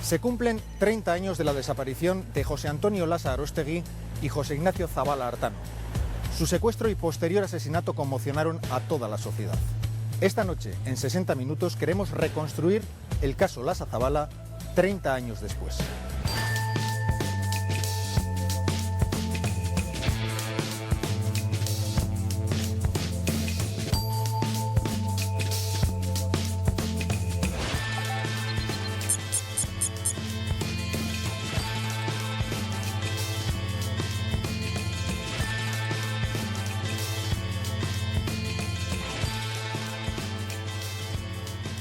Se cumplen 30 años de la desaparición de José Antonio Lasa Aróstegui y José Ignacio Zabala Artano. Su secuestro y posterior asesinato conmocionaron a toda la sociedad. Esta noche, en 60 minutos, queremos reconstruir el caso Lasa Zabala 30 años después.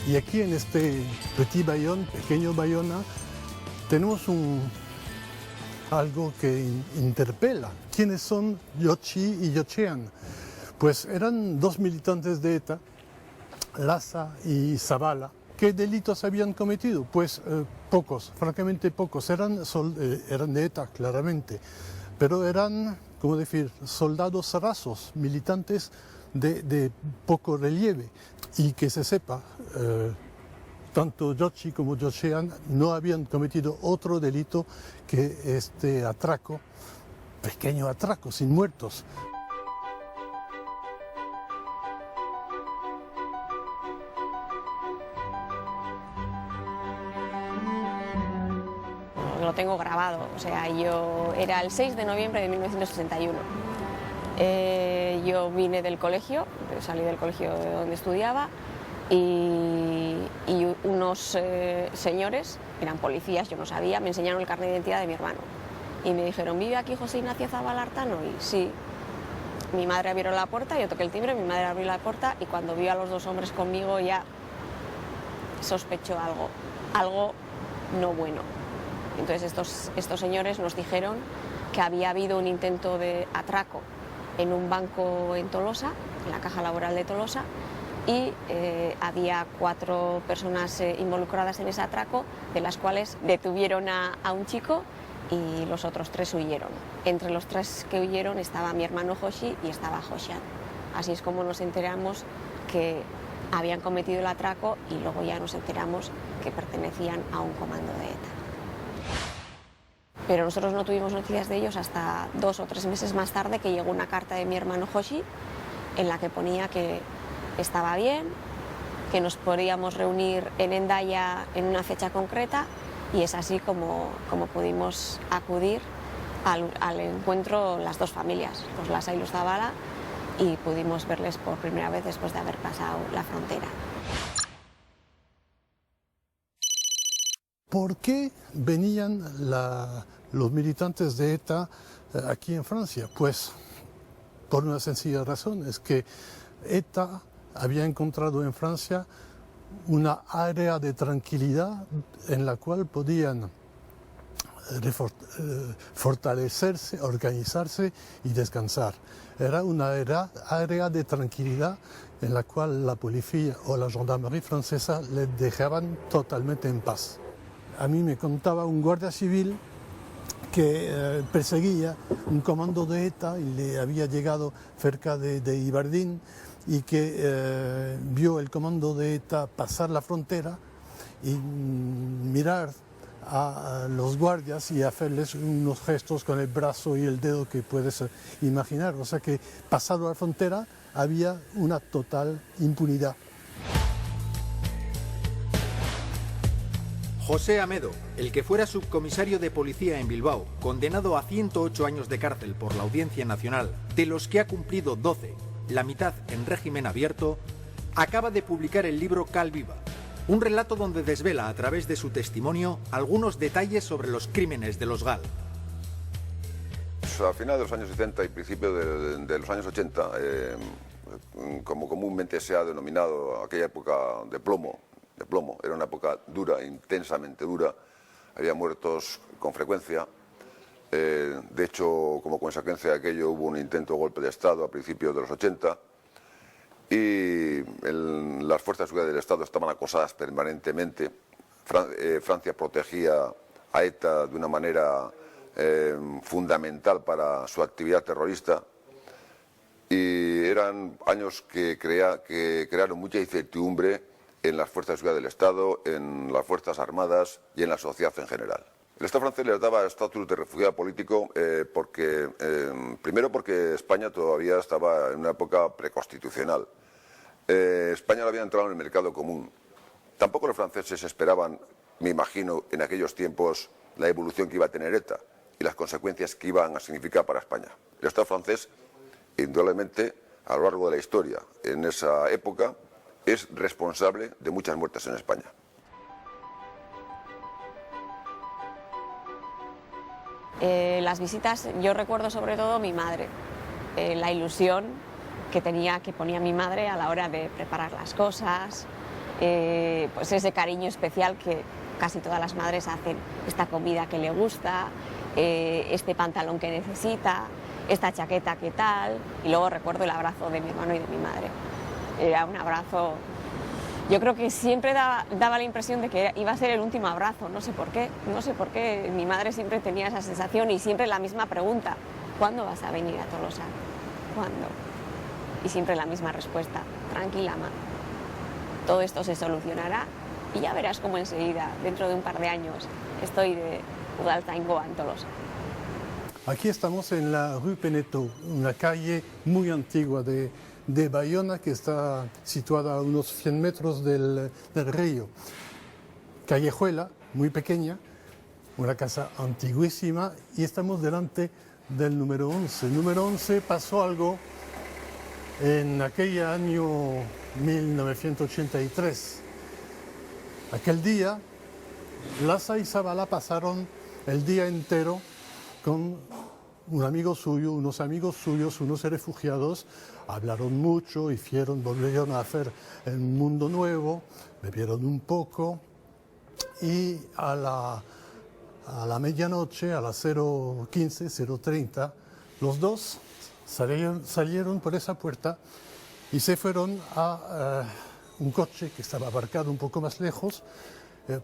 Y aquí en este Petit Bayonne, pequeño Bayona, tenemos algo que interpela. ¿Quiénes son Yochi y Yochean? Pues eran dos militantes de ETA, Lasa y Zabala. ¿Qué delitos habían cometido? Pues pocos, francamente pocos. Eran de ETA, claramente, pero eran, ¿cómo decir?, soldados rasos, militantes de poco relieve. Y que se sepa, tanto Yochi como Yochean no habían cometido otro delito que este atraco, pequeño atraco, sin muertos. Lo tengo grabado, o sea, era el 6 de noviembre de 1961. Yo vine del colegio, salí del colegio donde estudiaba y unos señores, eran policías, yo no sabía, me enseñaron el carnet de identidad de mi hermano y me dijeron, ¿vive aquí José Ignacio Zabala Artano? Y sí, mi madre abrió la puerta, yo toqué el timbre, mi madre abrió la puerta y cuando vio a los dos hombres conmigo ya sospechó algo no bueno. Entonces estos señores nos dijeron que había habido un intento de atraco en un banco en Tolosa, en la Caja Laboral de Tolosa, y había 4 personas involucradas en ese atraco, de las cuales detuvieron a un chico y los otros 3 huyeron. Entre los 3 que huyeron estaba mi hermano Joshi y estaba Joshan. Así es como nos enteramos que habían cometido el atraco y luego ya nos enteramos que pertenecían a un comando de ETA. Pero nosotros no tuvimos noticias de ellos hasta 2 o 3 meses más tarde, que llegó una carta de mi hermano Joshi en la que ponía que estaba bien, que nos podíamos reunir en Hendaya en una fecha concreta, y es así como pudimos acudir al encuentro las 2 familias, los Lasa y los Zabala, y pudimos verles por primera vez después de haber pasado la frontera. ¿Por qué venían los militantes de ETA aquí en Francia? Pues por una sencilla razón, es que ETA había encontrado en Francia una área de tranquilidad en la cual podían fortalecerse, organizarse y descansar. Era una área de tranquilidad en la cual la policía o la gendarmería francesa les dejaban totalmente en paz. A mí me contaba un guardia civil que perseguía un comando de ETA y le había llegado cerca de Ibardín y que vio el comando de ETA pasar la frontera y mirar a los guardias y hacerles unos gestos con el brazo y el dedo que puedes imaginar. O sea que pasado la frontera había una total impunidad. José Amedo, el que fuera subcomisario de policía en Bilbao, condenado a 108 años de cárcel por la Audiencia Nacional, de los que ha cumplido 12, la mitad en régimen abierto, acaba de publicar el libro Cal Viva, un relato donde desvela a través de su testimonio algunos detalles sobre los crímenes de los GAL. A finales de los años 70 y principios de los años 80, como comúnmente se ha denominado aquella época de plomo, era una época dura, intensamente dura, había muertos con frecuencia. De hecho, como consecuencia de aquello hubo un intento de golpe de Estado a principios de los 80 y las fuerzas de seguridad del Estado estaban acosadas permanentemente. Francia protegía a ETA de una manera fundamental para su actividad terrorista y eran años que crearon mucha incertidumbre en las fuerzas de seguridad del Estado, en las Fuerzas Armadas y en la sociedad en general. El Estado francés les daba estatus de refugiado político primero porque España todavía estaba en una época preconstitucional. España no había entrado en el mercado común. Tampoco los franceses esperaban, me imagino, en aquellos tiempos la evolución que iba a tener ETA y las consecuencias que iban a significar para España. El Estado francés, indudablemente, a lo largo de la historia, en esa época, es responsable de muchas muertes en España. Las visitas, yo recuerdo sobre todo mi madre, la ilusión que ponía mi madre a la hora de preparar las cosas, pues ese cariño especial que casi todas las madres hacen, esta comida que le gusta, este pantalón que necesita, esta chaqueta que tal, y luego recuerdo el abrazo de mi hermano y de mi madre. Era un abrazo, yo creo que siempre daba la impresión de que iba a ser el último abrazo, no sé por qué, mi madre siempre tenía esa sensación y siempre la misma pregunta: ¿cuándo vas a venir a Tolosa? ¿Cuándo? Y siempre la misma respuesta: tranquila, ma, todo esto se solucionará y ya verás cómo enseguida, dentro de un par de años, estoy de Udaltzaingoa en Tolosa. Aquí estamos en la Rue Peneteau, una calle muy antigua de Bayona que está situada a unos 100 metros del río. Callejuela, muy pequeña, una casa antiguísima, y estamos delante del número 11. El número 11 pasó algo en aquel año 1983. Aquel día, Lassa y Zabala pasaron el día entero con un amigo suyo, unos amigos suyos, unos refugiados. Hablaron mucho, volvieron a hacer un mundo nuevo, bebieron un poco y a la medianoche, a las 0:15, 0:30, los dos salieron por esa puerta y se fueron a un coche que estaba aparcado un poco más lejos.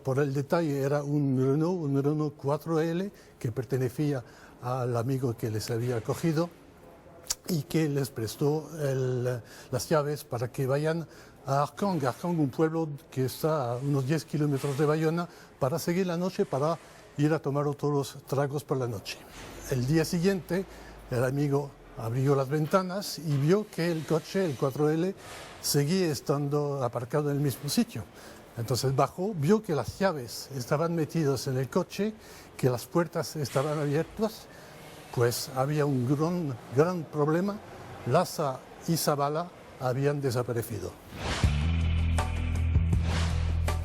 Por el detalle era un Renault 4L que pertenecía al amigo que les había acogido y que les prestó las llaves para que vayan a Arcang, un pueblo que está a unos 10 kilómetros de Bayona, para seguir la noche, para ir a tomar otros tragos por la noche. El día siguiente, el amigo abrió las ventanas y vio que el coche, el 4L, seguía estando aparcado en el mismo sitio. Entonces bajó, vio que las llaves estaban metidas en el coche, que las puertas estaban abiertas, pues había un gran problema. Lassa y Zabala habían desaparecido.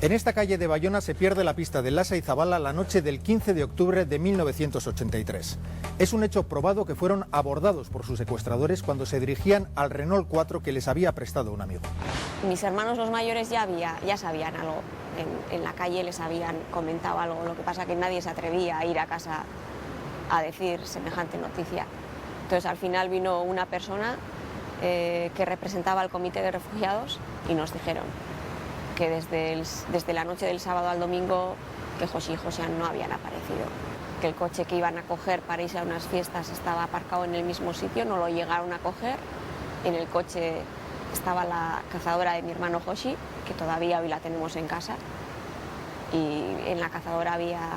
En esta calle de Bayona se pierde la pista de Lassa y Zabala la noche del 15 de octubre de 1983. Es un hecho probado que fueron abordados por sus secuestradores cuando se dirigían al Renault 4 que les había prestado un amigo. Mis hermanos los mayores ya sabían algo, en la calle les habían comentado algo, lo que pasa que nadie se atrevía a ir a casa a decir semejante noticia. Entonces al final vino una persona que representaba al comité de refugiados y nos dijeron que desde la noche del sábado al domingo que Joshi y Josian no habían aparecido, que el coche que iban a coger para irse a unas fiestas estaba aparcado en el mismo sitio, no lo llegaron a coger. En el coche estaba la cazadora de mi hermano Joshi, que todavía hoy la tenemos en casa, y en la cazadora había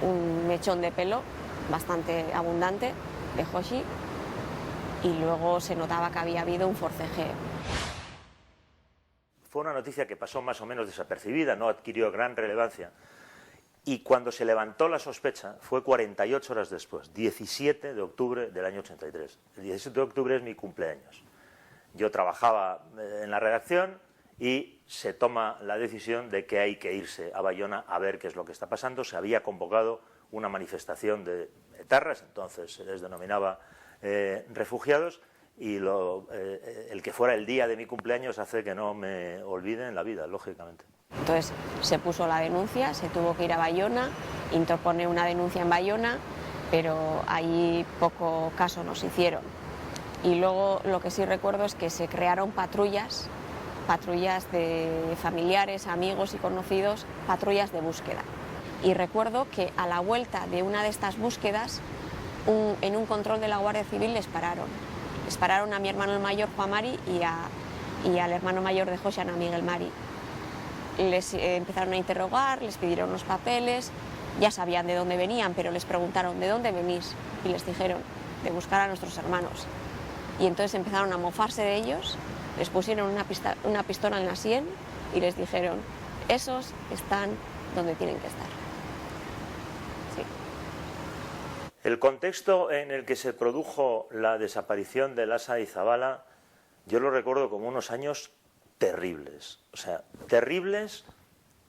un mechón de pelo bastante abundante de Joshi, y luego se notaba que había habido un forcejeo. Fue una noticia que pasó más o menos desapercibida, no adquirió gran relevancia, y cuando se levantó la sospecha fue 48 horas después, 17 de octubre del año 83. El 17 de octubre es mi cumpleaños. Yo trabajaba en la redacción y se toma la decisión de que hay que irse a Bayona a ver qué es lo que está pasando. Se había convocado una manifestación de etarras, entonces se les denominaba refugiados, y el que fuera el día de mi cumpleaños hace que no me olvide en la vida, lógicamente. Entonces se puso la denuncia, se tuvo que ir a Bayona, interpone una denuncia en Bayona, pero ahí poco caso nos hicieron. Y luego lo que sí recuerdo es que se crearon patrullas de familiares, amigos y conocidos, patrullas de búsqueda. Y recuerdo que a la vuelta de una de estas búsquedas, en un control de la Guardia Civil les pararon. Les pararon a mi hermano el mayor, Juan Mari, y al hermano mayor de Josian, a Miguel Mari. les empezaron a interrogar, les pidieron los papeles, ya sabían de dónde venían, pero les preguntaron, ¿de dónde venís? Y les dijeron, de buscar a nuestros hermanos. Y entonces empezaron a mofarse de ellos, les pusieron una pistola en la sien y les dijeron, esos están donde tienen que estar. Sí. El contexto en el que se produjo la desaparición de Lasa y Zabala, yo lo recuerdo como unos años terribles. O sea, terribles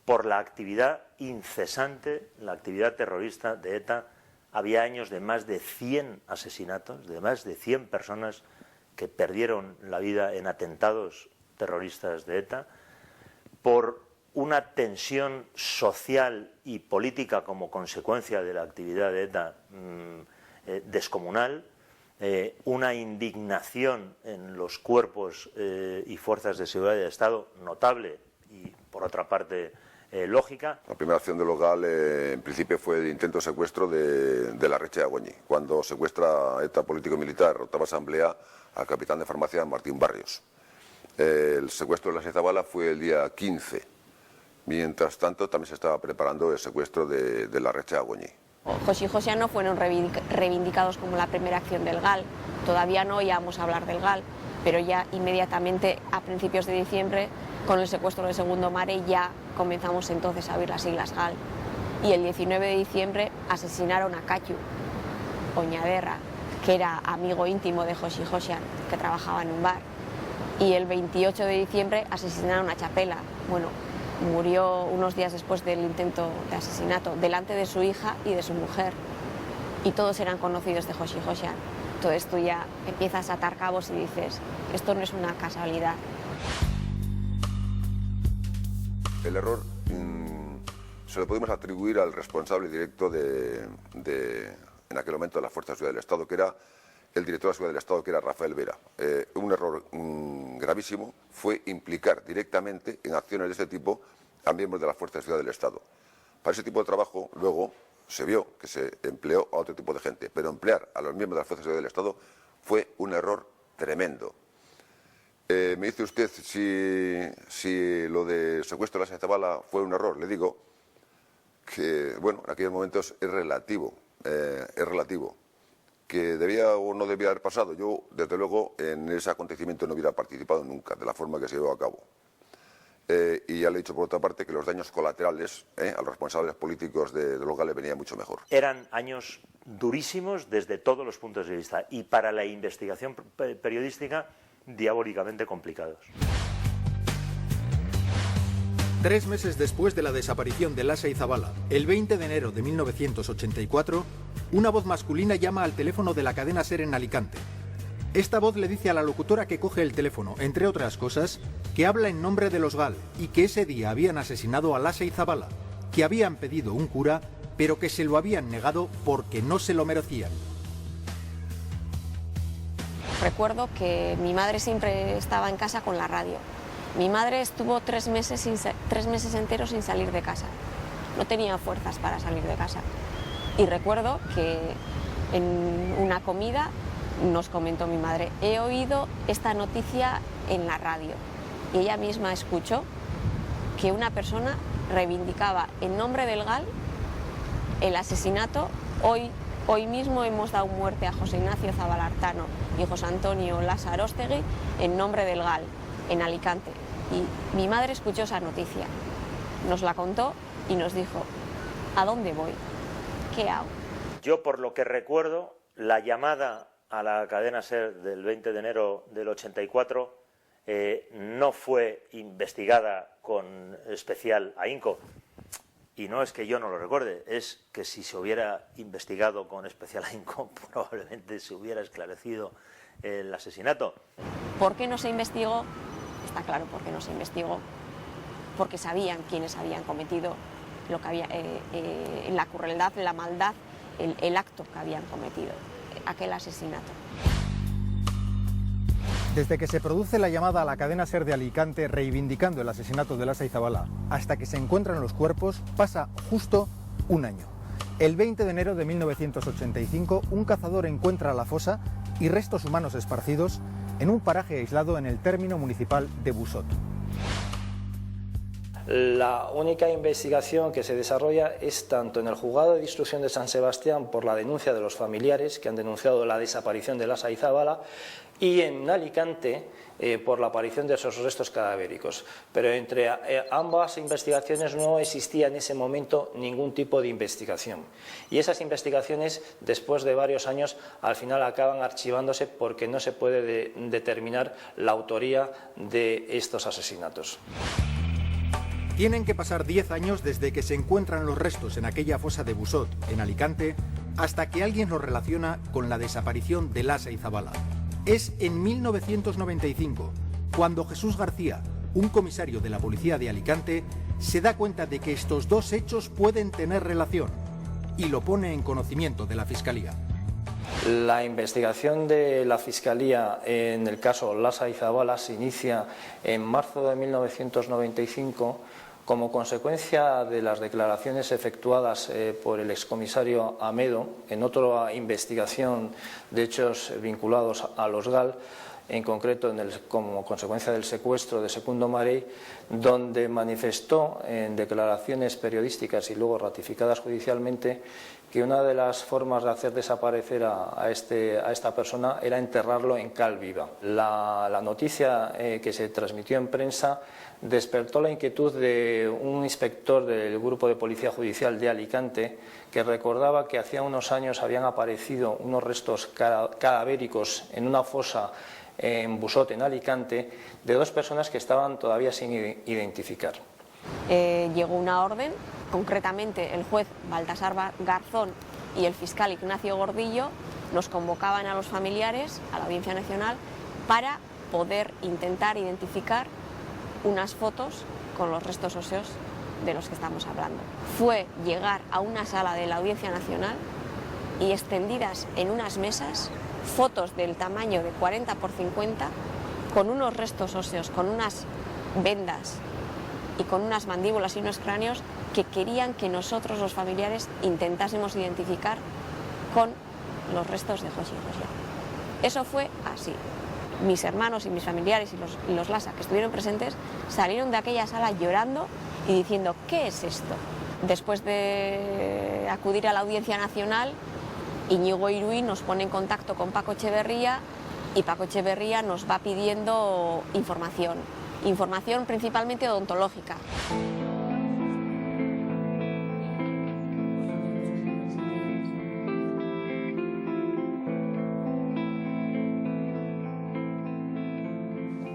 por la actividad incesante, la actividad terrorista de ETA. Había años de más de 100 asesinatos, de más de 100 personas que perdieron la vida en atentados terroristas de ETA, por una tensión social y política como consecuencia de la actividad de ETA descomunal, una indignación en los cuerpos y fuerzas de seguridad del Estado notable y, por otra parte, lógica. La primera acción de los GAL en principio fue el intento de secuestro de Larrecha de Agoñi, cuando secuestra ETA político-militar, octava asamblea, al capitán de farmacia Martín Barrios. El secuestro de Lasa y Zabala fue el día 15. Mientras tanto, también se estaba preparando el secuestro de Larrecha de Agoñi. José y José no fueron reivindicados como la primera acción del GAL. Todavía no oíamos hablar del GAL, pero ya inmediatamente a principios de diciembre, con el secuestro de Segundo Mare, ya comenzamos entonces a oír las siglas GAL. Y el 19 de diciembre asesinaron a Cayu Oñaderra, que era amigo íntimo de José y José, que trabajaba en un bar. Y el 28 de diciembre asesinaron a Chapela. Bueno, murió unos días después del intento de asesinato, delante de su hija y de su mujer. Y todos eran conocidos de José y José. Entonces tú ya empiezas a atar cabos y dices, esto no es una casualidad. El error se lo podemos atribuir al responsable directo en aquel momento de las Fuerzas de Seguridad del Estado, que era el director de Seguridad del Estado, que era Rafael Vera. Un error gravísimo fue implicar directamente en acciones de este tipo a miembros de las Fuerzas de Seguridad del Estado. Para ese tipo de trabajo luego se vio que se empleó a otro tipo de gente, pero emplear a los miembros de las Fuerzas de Seguridad del Estado fue un error tremendo. Me dice usted si lo de secuestro de Lasa y Zabala fue un error. Le digo que, bueno, en aquellos momentos es relativo. Que debía o no debía haber pasado. Yo, desde luego, en ese acontecimiento no hubiera participado nunca, de la forma que se llevó a cabo. Y ya le he dicho, por otra parte, que los daños colaterales a los responsables políticos de los GAL venían mucho mejor. Eran años durísimos desde todos los puntos de vista y para la investigación periodística diabólicamente complicados. 3 meses después de la desaparición de Lasa y Zabala, el 20 de enero de 1984, una voz masculina llama al teléfono de la cadena SER en Alicante. Esta voz le dice a la locutora que coge el teléfono, entre otras cosas, que habla en nombre de los GAL y que ese día habían asesinado a Lasa y Zabala, que habían pedido un cura, pero que se lo habían negado porque no se lo merecían. Recuerdo que mi madre siempre estaba en casa con la radio. Mi madre estuvo 3 meses enteros sin salir de casa. No tenía fuerzas para salir de casa. Y recuerdo que en una comida nos comentó mi madre, he oído esta noticia en la radio. Y ella misma escuchó que una persona reivindicaba en nombre del GAL el asesinato. Hoy mismo hemos dado muerte a José Ignacio Zabala Artano y José Antonio Lasa Aróstegui en nombre del GAL, en Alicante. Y mi madre escuchó esa noticia, nos la contó y nos dijo, ¿a dónde voy? ¿Qué hago? Yo, por lo que recuerdo, la llamada a la cadena SER del 20 de enero del 84 no fue investigada con especial ahínco. Y no es que yo no lo recuerde, es que si se hubiera investigado con especial ahínco, probablemente se hubiera esclarecido el asesinato. ¿Por qué no se investigó? Está claro por qué no se investigó. Porque sabían quiénes habían cometido lo que había, la crueldad, la maldad, el acto que habían cometido, aquel asesinato. Desde que se produce la llamada a la cadena SER de Alicante reivindicando el asesinato de Lasa y Zabala hasta que se encuentran los cuerpos, pasa justo un año. El 20 de enero de 1985, un cazador encuentra la fosa y restos humanos esparcidos en un paraje aislado en el término municipal de Busot. La única investigación que se desarrolla es tanto en el Juzgado de Instrucción de San Sebastián por la denuncia de los familiares que han denunciado la desaparición de Lasa y Zabala, y en Alicante por la aparición de esos restos cadavéricos. Pero entre ambas investigaciones no existía en ese momento ningún tipo de investigación. Y esas investigaciones, después de varios años, al final acaban archivándose porque no se puede determinar la autoría de estos asesinatos. Tienen que pasar 10 años desde que se encuentran los restos en aquella fosa de Busot, en Alicante, hasta que alguien los relaciona con la desaparición de Lasa y Zabala. Es en 1995 cuando Jesús García, un comisario de la policía de Alicante, se da cuenta de que estos dos hechos pueden tener relación y lo pone en conocimiento de la Fiscalía. La investigación de la Fiscalía en el caso Lasa y Zabala se inicia en marzo de 1995 como consecuencia de las declaraciones efectuadas por el excomisario Amedo en otra investigación de hechos vinculados a los GAL, en concreto como consecuencia del secuestro de Secundo Marey, donde manifestó en declaraciones periodísticas y luego ratificadas judicialmente que una de las formas de hacer desaparecer a esta persona era enterrarlo en cal viva. La noticia que se transmitió en prensa despertó la inquietud de un inspector del Grupo de Policía Judicial de Alicante que recordaba que hacía unos años habían aparecido unos restos cadavéricos en una fosa en Busot, en Alicante, de dos personas que estaban todavía sin identificar. Llegó una orden, concretamente el juez Baltasar Garzón y el fiscal Ignacio Gordillo nos convocaban a los familiares, a la Audiencia Nacional, para poder intentar identificar unas fotos con los restos óseos de los que estamos hablando. Fue llegar a una sala de la Audiencia Nacional y extendidas en unas mesas fotos del tamaño de 40 por 50 con unos restos óseos, con unas vendas y con unas mandíbulas y unos cráneos que querían que nosotros los familiares intentásemos identificar con los restos de José y José. Eso fue así. Mis hermanos y mis familiares y los Lasa que estuvieron presentes salieron de aquella sala llorando y diciendo ¿qué es esto? Después de acudir a la Audiencia Nacional, Íñigo Iruín nos pone en contacto con Paco Echeverría y Paco Echeverría nos va pidiendo información principalmente odontológica.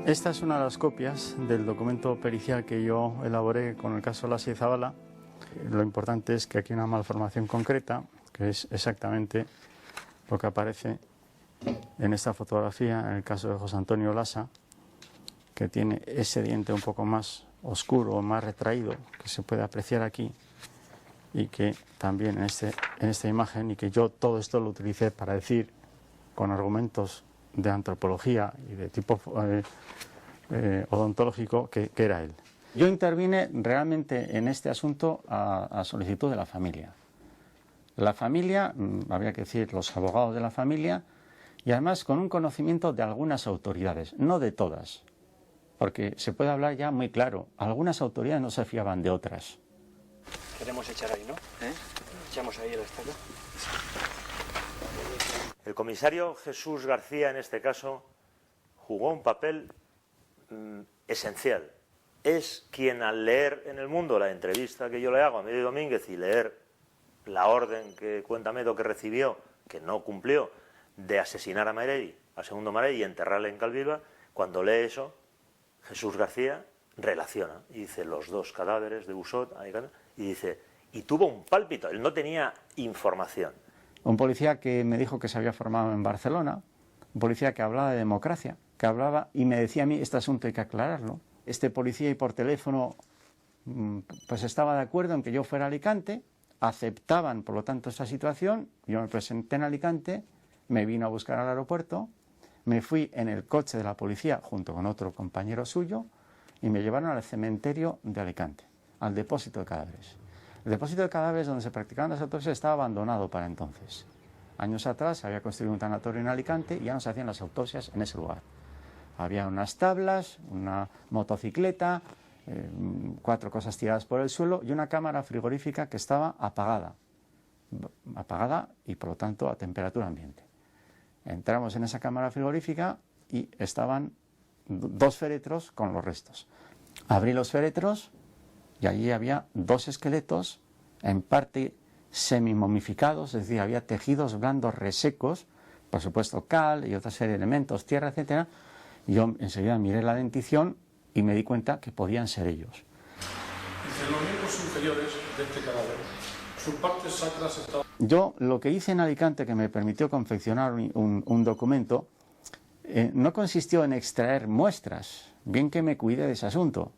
Esta es una de las copias del documento pericial que yo elaboré con el caso Lasa y Zabala. Lo importante es que aquí hay una malformación concreta, que es exactamente lo que aparece en esta fotografía, en el caso de José Antonio Lasa, que tiene ese diente un poco más oscuro, más retraído, que se puede apreciar aquí, y que también en esta imagen, y que yo todo esto lo utilicé para decir, con argumentos de antropología y de tipo odontológico, que era él. Yo intervine realmente en este asunto a solicitud de la familia. La familia, habría que decir los abogados de la familia, y además con un conocimiento de algunas autoridades, no de todas, porque se puede hablar ya muy claro, algunas autoridades no se fiaban de otras. Queremos echar ahí, ¿no? Echamos ahí el estaca. El comisario Jesús García, en este caso, jugó un papel esencial. Es quien, al leer en El Mundo la entrevista que yo le hago a Amedo Domínguez y leer la orden que cuenta Amedo que recibió, que no cumplió, de asesinar a Marey, a Segundo Marey, y enterrarle en Calviva, cuando lee eso, Jesús García relaciona y dice los dos cadáveres de Busot, y dice, y tuvo un pálpito, él no tenía información. Un policía que me dijo que se había formado en Barcelona, un policía que hablaba de democracia, que hablaba y me decía a mí, este asunto hay que aclararlo. Este policía y por teléfono pues estaba de acuerdo en que yo fuera a Alicante, aceptaban por lo tanto esta situación, yo me presenté en Alicante, me vino a buscar al aeropuerto, me fui en el coche de la policía junto con otro compañero suyo y me llevaron al cementerio de Alicante, al depósito de cadáveres. El depósito de cadáveres donde se practicaban las autopsias estaba abandonado para entonces. Años atrás se había construido un tanatorio en Alicante y ya no se hacían las autopsias en ese lugar. Había unas tablas, una motocicleta, 4 cosas tiradas por el suelo y una cámara frigorífica que estaba apagada y por lo tanto a temperatura ambiente. Entramos en esa cámara frigorífica y estaban 2 féretros con los restos. Abrí los féretros y allí había 2 esqueletos, en parte semi-momificados, es decir, había tejidos blandos resecos, por supuesto cal y otra serie de elementos, tierra, etcétera. Yo enseguida miré la dentición y me di cuenta que podían ser ellos. En los miembros inferiores de este cadáver, sus partes sacras estaban... Yo lo que hice en Alicante, que me permitió confeccionar un documento, no consistió en extraer muestras, bien que me cuidé de ese asunto.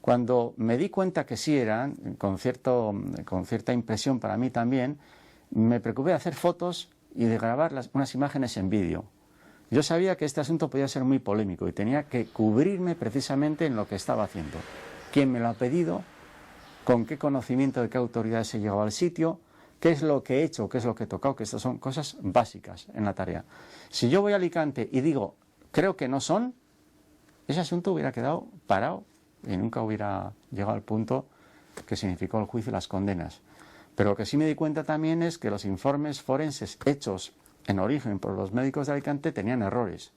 Cuando me di cuenta que sí eran, con cierta impresión para mí también, me preocupé de hacer fotos y de grabar unas imágenes en vídeo. Yo sabía que este asunto podía ser muy polémico y tenía que cubrirme precisamente en lo que estaba haciendo. ¿Quién me lo ha pedido? ¿Con qué conocimiento de qué autoridad se llegó al sitio? ¿Qué es lo que he hecho? ¿Qué es lo que he tocado? Que estas son cosas básicas en la tarea. Si yo voy a Alicante y digo, creo que no son, ese asunto hubiera quedado parado y nunca hubiera llegado al punto que significó el juicio y las condenas. Pero lo que sí me di cuenta también es que los informes forenses hechos en origen por los médicos de Alicante tenían errores.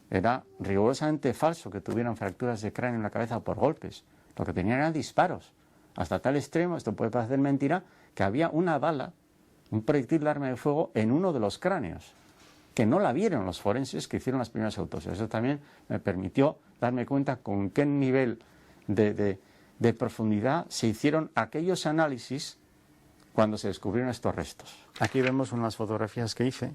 Era rigurosamente falso que tuvieran fracturas de cráneo en la cabeza por golpes. Lo que tenían eran disparos. Hasta tal extremo, esto puede parecer mentira, que había una bala, un proyectil de arma de fuego en uno de los cráneos, que no la vieron los forenses que hicieron las primeras autopsias. Eso también me permitió darme cuenta con qué nivel de profundidad se hicieron aquellos análisis cuando se descubrieron estos restos. Aquí vemos unas fotografías que hice,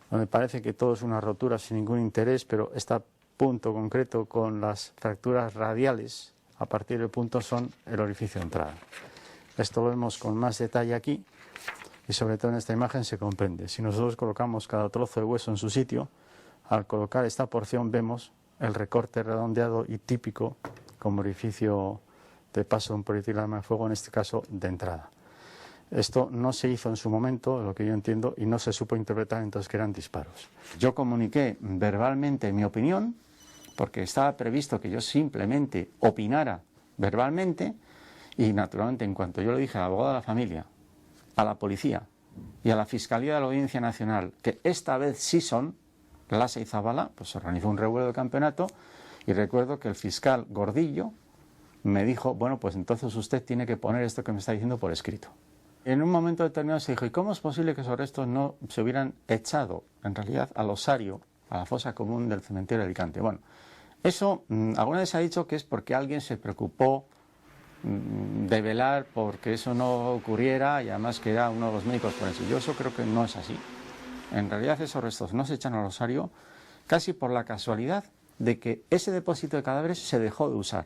donde parece que todo es una rotura sin ningún interés, pero este punto concreto con las fracturas radiales, a partir del punto son el orificio de entrada. Esto lo vemos con más detalle aquí y sobre todo en esta imagen se comprende. Si nosotros colocamos cada trozo de hueso en su sitio, al colocar esta porción vemos el recorte redondeado y típico como orificio de paso de un proyectil de arma de fuego, en este caso de entrada. Esto no se hizo en su momento, lo que yo entiendo, y no se supo interpretar entonces que eran disparos. Yo comuniqué verbalmente mi opinión, porque estaba previsto que yo simplemente opinara verbalmente, y naturalmente en cuanto yo le dije al abogado de la familia, a la policía y a la Fiscalía de la Audiencia Nacional, que esta vez sí son Lasa y Zabala, pues se organizó un revuelo de campeonato, y recuerdo que el fiscal Gordillo me dijo, bueno, pues entonces usted tiene que poner esto que me está diciendo por escrito. En un momento determinado se dijo, ¿y cómo es posible que esos restos no se hubieran echado, en realidad, al osario, a la fosa común del cementerio de Alicante? Bueno, eso alguna vez se ha dicho que es porque alguien se preocupó de velar porque eso no ocurriera y además que era uno de los médicos forenses. Yo eso creo que no es así. En realidad esos restos no se echan al osario casi por la casualidad de que ese depósito de cadáveres se dejó de usar.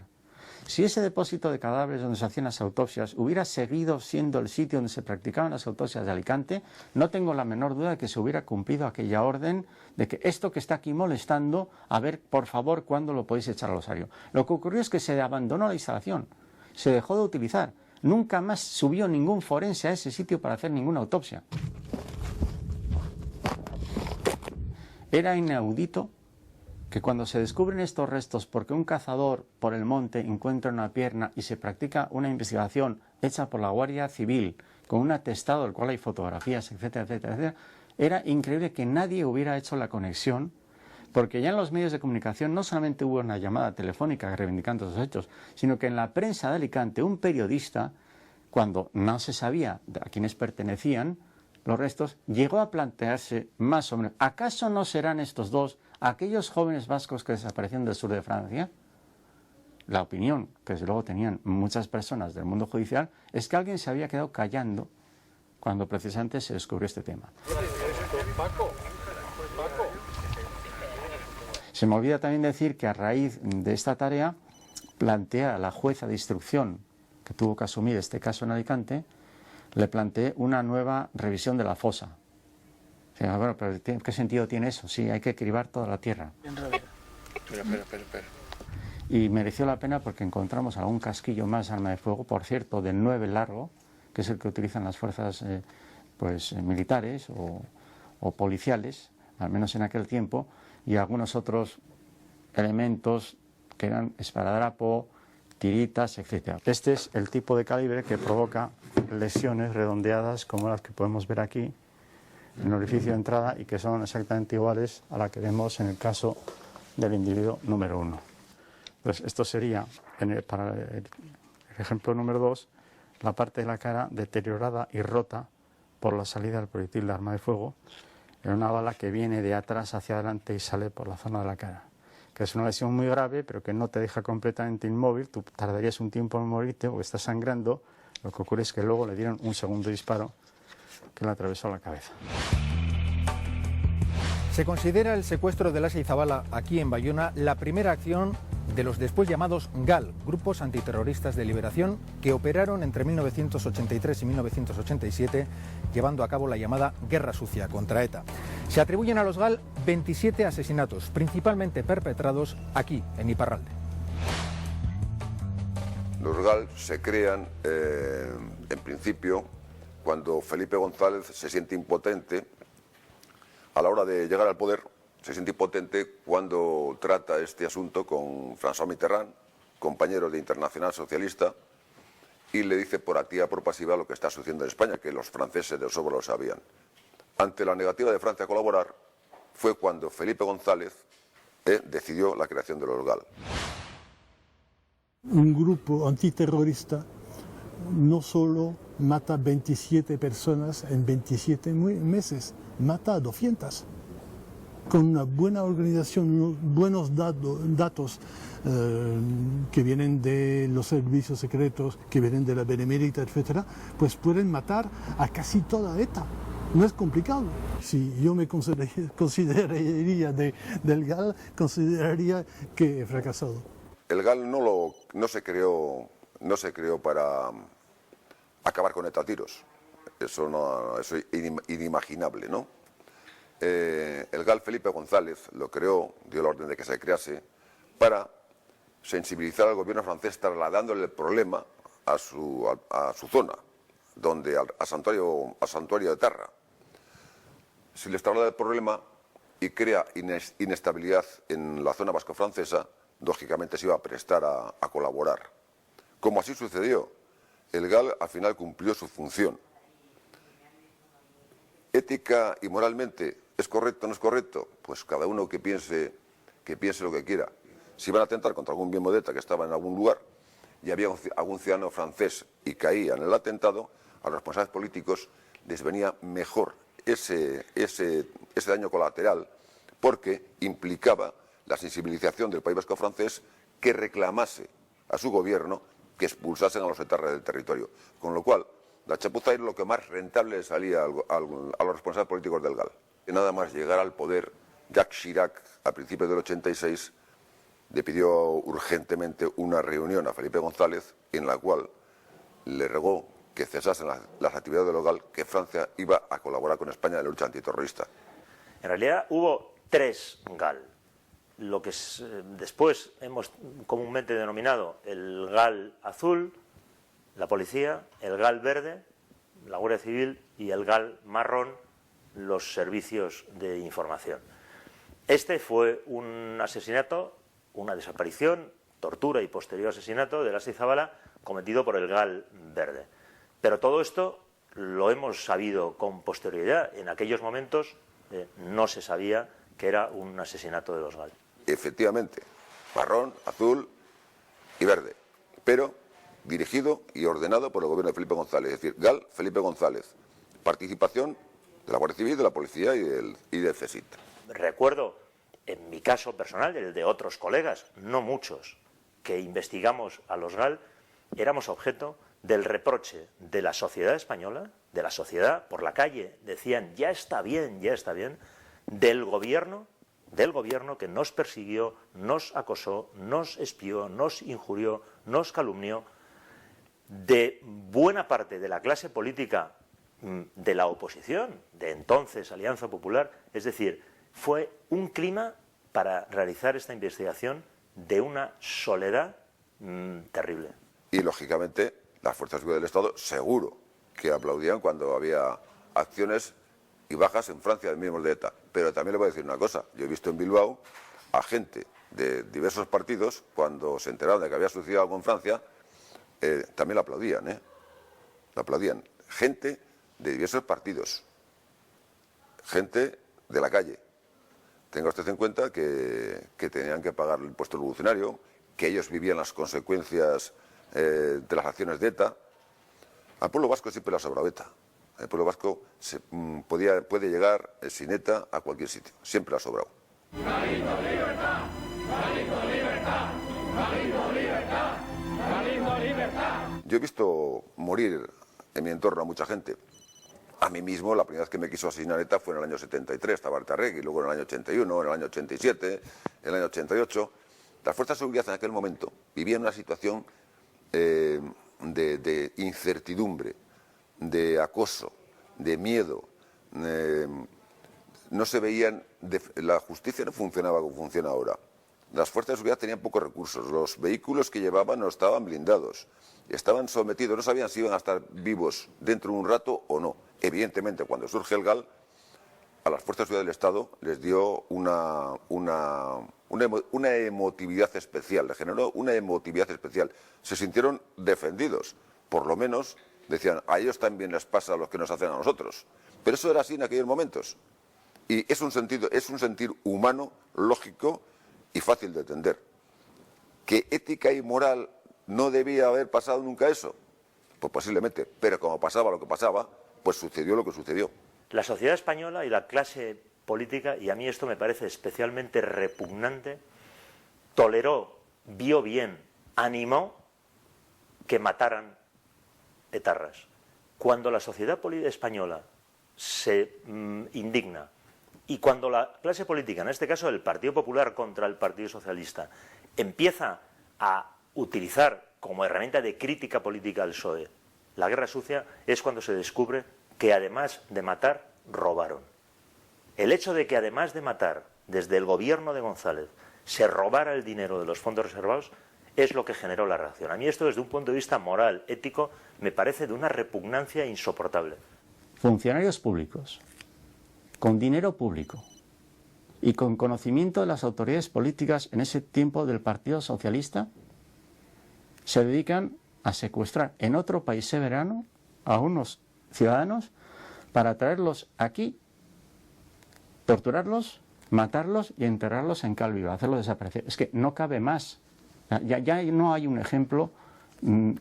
Si ese depósito de cadáveres donde se hacían las autopsias hubiera seguido siendo el sitio donde se practicaban las autopsias de Alicante, no tengo la menor duda de que se hubiera cumplido aquella orden de que esto que está aquí molestando, a ver, por favor, ¿cuándo lo podéis echar al osario? Lo que ocurrió es que se abandonó la instalación, se dejó de utilizar. Nunca más subió ningún forense a ese sitio para hacer ninguna autopsia. Era inaudito que cuando se descubren estos restos porque un cazador por el monte encuentra una pierna y se practica una investigación hecha por la Guardia Civil con un atestado del cual hay fotografías, etcétera, etcétera, etcétera, era increíble que nadie hubiera hecho la conexión, porque ya en los medios de comunicación no solamente hubo una llamada telefónica reivindicando esos hechos, sino que en la prensa de Alicante un periodista, cuando no se sabía a quiénes pertenecían los restos, llegó a plantearse más o menos, ¿acaso no serán estos dos aquellos jóvenes vascos que desaparecieron del sur de Francia? La opinión que desde luego tenían muchas personas del mundo judicial es que alguien se había quedado callando cuando precisamente se descubrió este tema. Se me olvida también decir que a raíz de esta tarea planteé a la jueza de instrucción que tuvo que asumir este caso en Alicante, le planteé una nueva revisión de la fosa. O sea, bueno, pero ¿qué sentido tiene eso? Sí, hay que cribar toda la tierra. Espera. Y mereció la pena porque encontramos algún casquillo más arma de fuego, por cierto, del 9 largo, que es el que utilizan las fuerzas militares o policiales, al menos en aquel tiempo, y algunos otros elementos que eran esparadrapo, tiritas, etc. Este es el tipo de calibre que provoca lesiones redondeadas como las que podemos ver aquí en el orificio de entrada y que son exactamente iguales a la que vemos en el caso del individuo número 1. Entonces, esto sería, para el ejemplo número 2, la parte de la cara deteriorada y rota por la salida del proyectil de arma de fuego en una bala que viene de atrás hacia adelante y sale por la zona de la cara, que es una lesión muy grave, pero que no te deja completamente inmóvil. Tú tardarías un tiempo en morirte o estás sangrando. Lo que ocurre es que luego le dieron un segundo disparo que le atravesó la cabeza. Se considera el secuestro de Lasa y Zabala aquí en Bayona la primera acción de los después llamados GAL, Grupos Antiterroristas de Liberación, que operaron entre 1983 y 1987, llevando a cabo la llamada Guerra Sucia contra ETA. Se atribuyen a los GAL 27 asesinatos, principalmente perpetrados aquí, en Iparralde. Los GAL se crean, en principio, cuando Felipe González se siente impotente a la hora de llegar al poder. Se siente impotente cuando trata este asunto con François Mitterrand, compañero de Internacional Socialista, y le dice por activa por pasiva lo que está sucediendo en España, que los franceses de sobra lo sabían. Ante la negativa de Francia a colaborar, fue cuando Felipe González decidió la creación de los GAL. Un grupo antiterrorista no solo mata 27 personas en 27 meses, mata a 200. Con una buena organización, unos buenos datos que vienen de los servicios secretos, que vienen de la Benemérita, etc., pues pueden matar a casi toda ETA. No es complicado. Si yo me consideraría del GAL, consideraría que he fracasado. El GAL no se creó para acabar con ETA a tiros. Eso es inimaginable, ¿no? El GAL Felipe González lo creó, dio la orden de que se crease, para sensibilizar al gobierno francés, trasladándole el problema a su zona, a Santuario de Terra. Si les traslada el problema y crea inestabilidad en la zona vasco-francesa, lógicamente se iba a prestar a colaborar. Como así sucedió, el GAL al final cumplió su función. Ética y moralmente, ¿es correcto o no es correcto? Pues cada uno que piense lo que quiera. Si van a atentar contra algún miembro de ETA que estaba en algún lugar y había algún ciudadano francés y caía en el atentado, a los responsables políticos les venía mejor ese daño colateral, porque implicaba la sensibilización del País Vasco francés, que reclamase a su gobierno que expulsasen a los etarras del territorio. Con lo cual, la chapuza era lo que más rentable le salía a los responsables políticos del GAL. Y nada más llegar al poder, Jacques Chirac, a principios del 86, le pidió urgentemente una reunión a Felipe González, en la cual le rogó que cesasen las actividades del GAL, que Francia iba a colaborar con España en la lucha antiterrorista. En realidad hubo 3 GAL. Lo que después hemos comúnmente denominado el GAL azul, la policía, el GAL verde, la Guardia Civil, y el GAL marrón, los servicios de información. Este fue un asesinato, una desaparición, tortura y posterior asesinato de Lasa y Zabala cometido por el GAL verde. Pero todo esto lo hemos sabido con posterioridad. En aquellos momentos no se sabía que era un asesinato de los GAL. Efectivamente, marrón, azul y verde, pero dirigido y ordenado por el gobierno de Felipe González, es decir, GAL Felipe González, participación de la Guardia Civil, de la Policía y del CSIC. Recuerdo, en mi caso personal, el de otros colegas, no muchos, que investigamos a los GAL, éramos objeto del reproche de la sociedad española, de la sociedad por la calle, decían ya está bien, del gobierno que nos persiguió, nos acosó, nos espió, nos injurió, nos calumnió, de buena parte de la clase política de la oposición, de entonces Alianza Popular. Es decir, fue un clima para realizar esta investigación de una soledad terrible. Y lógicamente las fuerzas de seguridad del Estado seguro que aplaudían cuando había acciones y bajas en Francia de miembros de ETA. Pero también le voy a decir una cosa, yo he visto en Bilbao a gente de diversos partidos, cuando se enteraron de que había sucedido algo en Francia, también lo aplaudían, lo aplaudían. Gente de diversos partidos, gente de la calle. Tenga usted en cuenta que tenían que pagar el impuesto revolucionario, que ellos vivían las consecuencias de las acciones de ETA. Al pueblo vasco siempre le ha sobrado ETA. El pueblo vasco puede llegar sin ETA a cualquier sitio, siempre le ha sobrado. Galindo libertad, Galindo libertad, Galindo libertad, Galindo libertad. Yo he visto morir en mi entorno a mucha gente. A mí mismo, la primera vez que me quiso asesinar ETA fue en el año 73, Tabartarregui, luego en el año 81, en el año 87, en el año 88. Las fuerzas de seguridad en aquel momento vivían una situación de incertidumbre, de acoso, de miedo. No se veían, la justicia no funcionaba como funciona ahora. Las fuerzas de seguridad tenían pocos recursos, los vehículos que llevaban no estaban blindados, estaban sometidos, no sabían si iban a estar vivos dentro de un rato o no. Evidentemente, cuando surge el GAL, a las fuerzas de seguridad del Estado les dio una emotividad especial, le generó una emotividad especial. Se sintieron defendidos, por lo menos decían, a ellos también les pasa lo que nos hacen a nosotros. Pero eso era así en aquellos momentos. Y es un sentir humano, lógico y fácil de entender. ¿Que ética y moral no debía haber pasado nunca eso? Pues posiblemente, pero como pasaba lo que pasaba, pues sucedió lo que sucedió. La sociedad española y la clase política, y a mí esto me parece especialmente repugnante, toleró, vio bien, animó que mataran etarras. Cuando la sociedad española se indigna y cuando la clase política, en este caso el Partido Popular contra el Partido Socialista, empieza a utilizar como herramienta de crítica política al PSOE la guerra sucia, es cuando se descubre que además de matar, robaron. El hecho de que además de matar, desde el gobierno de González, se robara el dinero de los fondos reservados, es lo que generó la reacción. A mí esto, desde un punto de vista moral, ético, me parece de una repugnancia insoportable. Funcionarios públicos, con dinero público y con conocimiento de las autoridades políticas en ese tiempo del Partido Socialista, se dedican a secuestrar en otro país soberano a unos ciudadanos para traerlos aquí, torturarlos, matarlos y enterrarlos en cal vivo, hacerlos desaparecer. Es que no cabe más. Ya no hay un ejemplo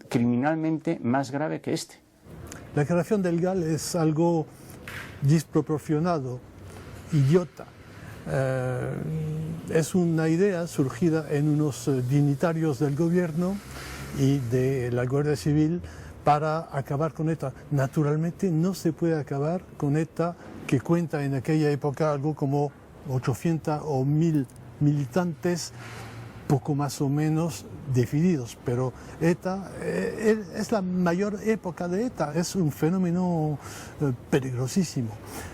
criminalmente más grave que este. La creación del GAL es algo desproporcionado, idiota. Es una idea surgida en unos dignitarios del gobierno y de la Guardia Civil para acabar con ETA. Naturalmente no se puede acabar con ETA, que cuenta en aquella época algo como 800 o 1000 militantes, poco más o menos definidos, pero ETA es la mayor época de ETA, es un fenómeno peligrosísimo.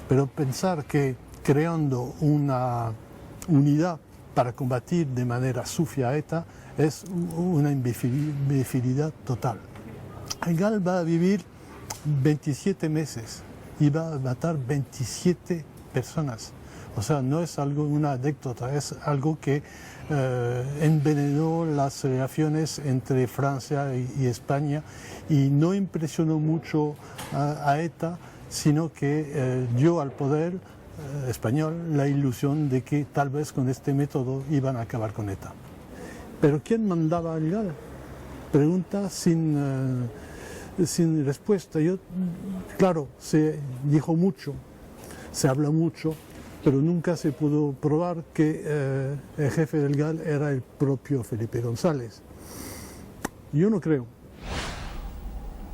Pero pensar que creando una unidad para combatir de manera sucia a ETA es una imbecilidad total. El GAL va a vivir 27 meses y va a matar 27 personas. O sea, no es algo, una anécdota, es algo que envenenó las relaciones entre Francia y España y no impresionó mucho a ETA, sino que dio al poder español la ilusión de que tal vez con este método iban a acabar con ETA. ¿Pero quién mandaba al GAL? Pregunta sin respuesta. Claro, se dijo mucho, se habla mucho, pero nunca se pudo probar que el jefe del GAL era el propio Felipe González. Yo no creo.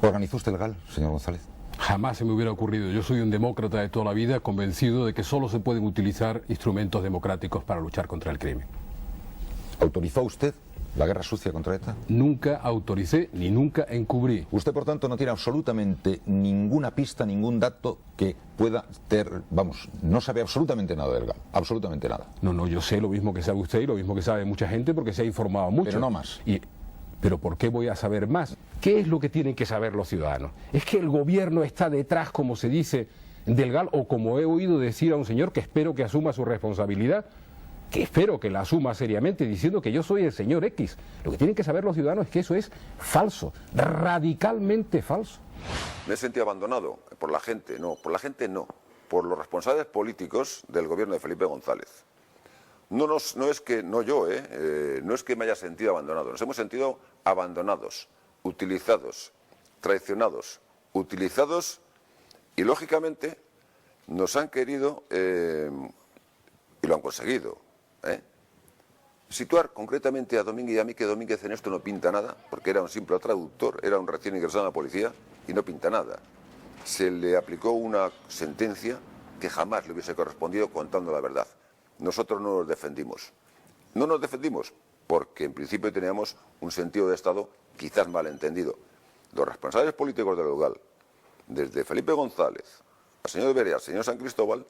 ¿Organizó usted el GAL, señor González? Jamás se me hubiera ocurrido. Yo soy un demócrata de toda la vida, convencido de que solo se pueden utilizar instrumentos democráticos para luchar contra el crimen. ¿Autorizó usted la guerra sucia contra ETA? Nunca autoricé ni nunca encubrí. Usted, por tanto, no tiene absolutamente ninguna pista, ningún dato que pueda tener, vamos, no sabe absolutamente nada del GAL, absolutamente nada. No, yo sé lo mismo que sabe usted y lo mismo que sabe mucha gente porque se ha informado mucho. Pero no más. ¿Pero por qué voy a saber más? ¿Qué es lo que tienen que saber los ciudadanos? ¿Es que el gobierno está detrás, como se dice, del GAL, o como he oído decir a un señor que espero que asuma su responsabilidad? que espero que la asuma seriamente diciendo que yo soy el señor X. Lo que tienen que saber los ciudadanos es que eso es falso, radicalmente falso. Me he sentido abandonado por la gente, no, por los responsables políticos del gobierno de Felipe González. No es que me haya sentido abandonado, nos hemos sentido abandonados, utilizados, traicionados, y lógicamente nos han querido, y lo han conseguido, situar concretamente a Domínguez y a mí, que Domínguez en esto no pinta nada, porque era un simple traductor, era un recién ingresado en la policía y no pinta nada. Se le aplicó una sentencia que jamás le hubiese correspondido contando la verdad. Nosotros no nos defendimos. No nos defendimos porque en principio teníamos un sentido de Estado quizás malentendido. Los responsables políticos del local, desde Felipe González, al señor Berea, al señor San Cristóbal,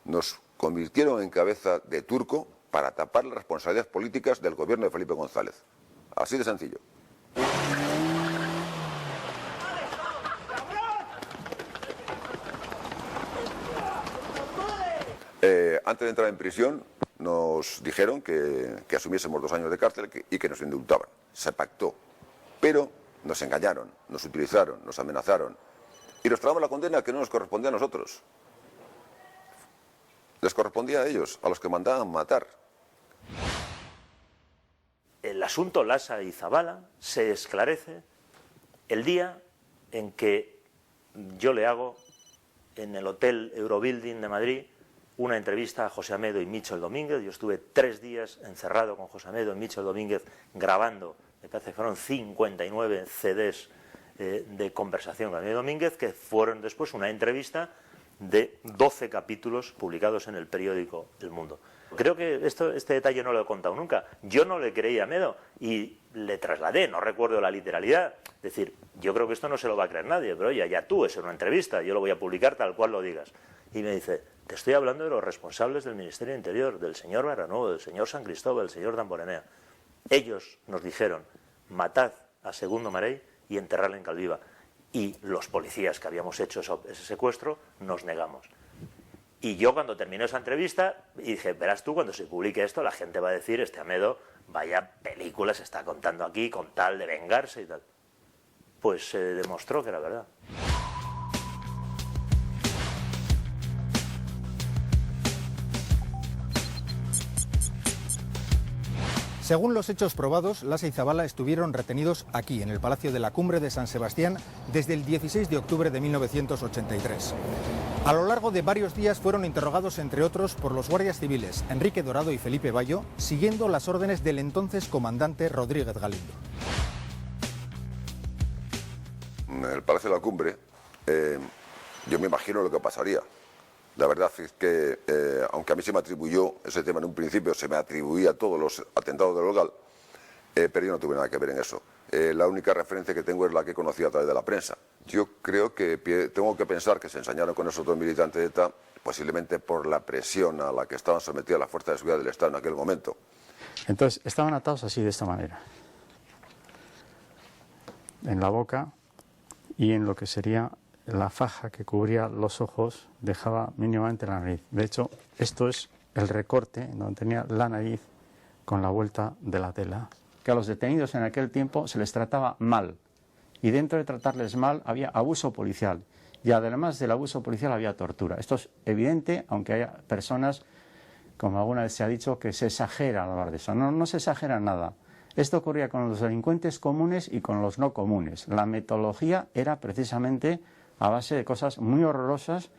nos convirtieron en cabeza de turco para tapar las responsabilidades políticas del gobierno de Felipe González. Así de sencillo. Antes de entrar en prisión nos dijeron que asumiésemos 2 años de cárcel y que nos indultaban. Se pactó, pero nos engañaron, nos utilizaron, nos amenazaron y nos tragamos la condena que no nos correspondía a nosotros. Les correspondía a ellos, a los que mandaban matar. El asunto Lasa y Zabala se esclarece el día en que yo le hago en el Hotel Eurobuilding de Madrid una entrevista a José Amedo y Michel Domínguez. Yo estuve 3 días encerrado con José Amedo y Michel Domínguez grabando, me parece que fueron 59 CDs de conversación con Amedo Domínguez, que fueron después una entrevista de 12 capítulos publicados en el periódico El Mundo. Creo que este detalle no lo he contado nunca. Yo no le creí a Amedo y le trasladé, no recuerdo la literalidad. Es decir, yo creo que esto no se lo va a creer nadie, pero oye, ya tú, es una entrevista, yo lo voy a publicar tal cual lo digas. Y me dice, te estoy hablando de los responsables del Ministerio de Interior, del señor Barranuevo, del señor San Cristóbal, del señor Damborenea. Ellos nos dijeron, matad a Segundo Marey y enterrarle en Calviva. Y los policías que habíamos hecho ese secuestro nos negamos. Y yo cuando terminé esa entrevista dije, verás tú, cuando se publique esto la gente va a decir, este Amedo, vaya películas está contando aquí con tal de vengarse y tal. Pues se demostró que era verdad. Según los hechos probados, Lasa y Zabala estuvieron retenidos aquí, en el Palacio de la Cumbre de San Sebastián, desde el 16 de octubre de 1983. A lo largo de varios días fueron interrogados, entre otros, por los guardias civiles Enrique Dorado y Felipe Bayo, siguiendo las órdenes del entonces comandante Rodríguez Galindo. En el Palacio de la Cumbre, yo me imagino lo que pasaría. La verdad es que, aunque a mí se me atribuyó ese tema en un principio, se me atribuía todos los atentados del local, pero yo no tuve nada que ver en eso. La única referencia que tengo es la que he conocido a través de la prensa. Yo creo que tengo que pensar que se ensañaron con esos 2 militantes de ETA, posiblemente por la presión a la que estaban sometidas las fuerzas de seguridad del Estado en aquel momento. Entonces, estaban atados así, de esta manera, en la boca y en lo que sería la faja que cubría los ojos, dejaba mínimamente la nariz. De hecho, esto es el recorte donde tenía la nariz con la vuelta de la tela. Que a los detenidos en aquel tiempo se les trataba mal, y dentro de tratarles mal había abuso policial, y además del abuso policial había tortura. Esto es evidente, aunque haya personas, como alguna vez se ha dicho, que se exagera al hablar de eso. No se exagera nada. Esto ocurría con los delincuentes comunes y con los no comunes. La metodología era precisamente a base de cosas muy horrorosas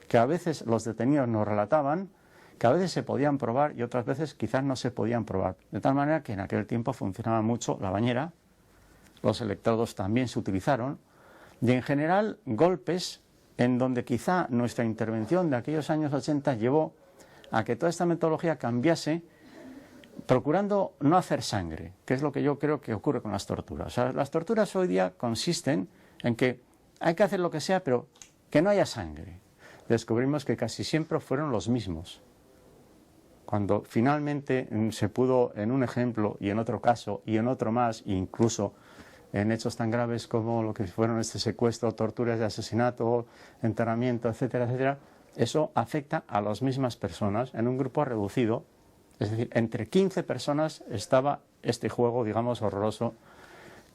que a veces los detenidos nos relataban, que a veces se podían probar y otras veces quizás no se podían probar. De tal manera que en aquel tiempo funcionaba mucho la bañera, los electrodos también se utilizaron, y en general golpes en donde quizá nuestra intervención de aquellos años 80 llevó a que toda esta metodología cambiase, procurando no hacer sangre, que es lo que yo creo que ocurre con las torturas. O sea, las torturas hoy día consisten en que hay que hacer lo que sea, pero que no haya sangre. Descubrimos que casi siempre fueron los mismos. Cuando finalmente se pudo, en un ejemplo y en otro caso y en otro más, incluso en hechos tan graves como lo que fueron este secuestro, torturas de asesinato, enterramiento, etcétera, etcétera, eso afecta a las mismas personas en un grupo reducido Es decir, entre 15 personas estaba este juego, digamos, horroroso,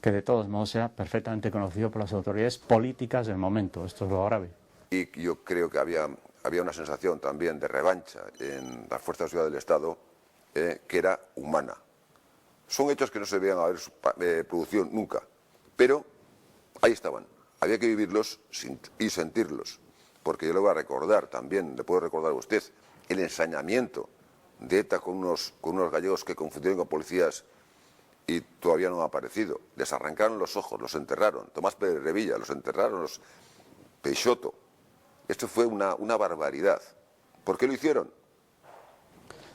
que de todos modos era perfectamente conocido por las autoridades políticas del momento. Esto es lo grave. Y yo creo que había una sensación también de revancha en las fuerzas de seguridad del Estado que era humana. Son hechos que no se debían haber producido nunca, pero ahí estaban. Había que vivirlos y sentirlos, porque yo le voy a recordar también, le puedo recordar a usted, el ensañamiento de ETA con unos gallegos que confundieron con policías y todavía no han aparecido. Les arrancaron los ojos, los enterraron. Tomás Pérez Revilla, los enterraron, los Peixoto. Esto fue una barbaridad. ¿Por qué lo hicieron?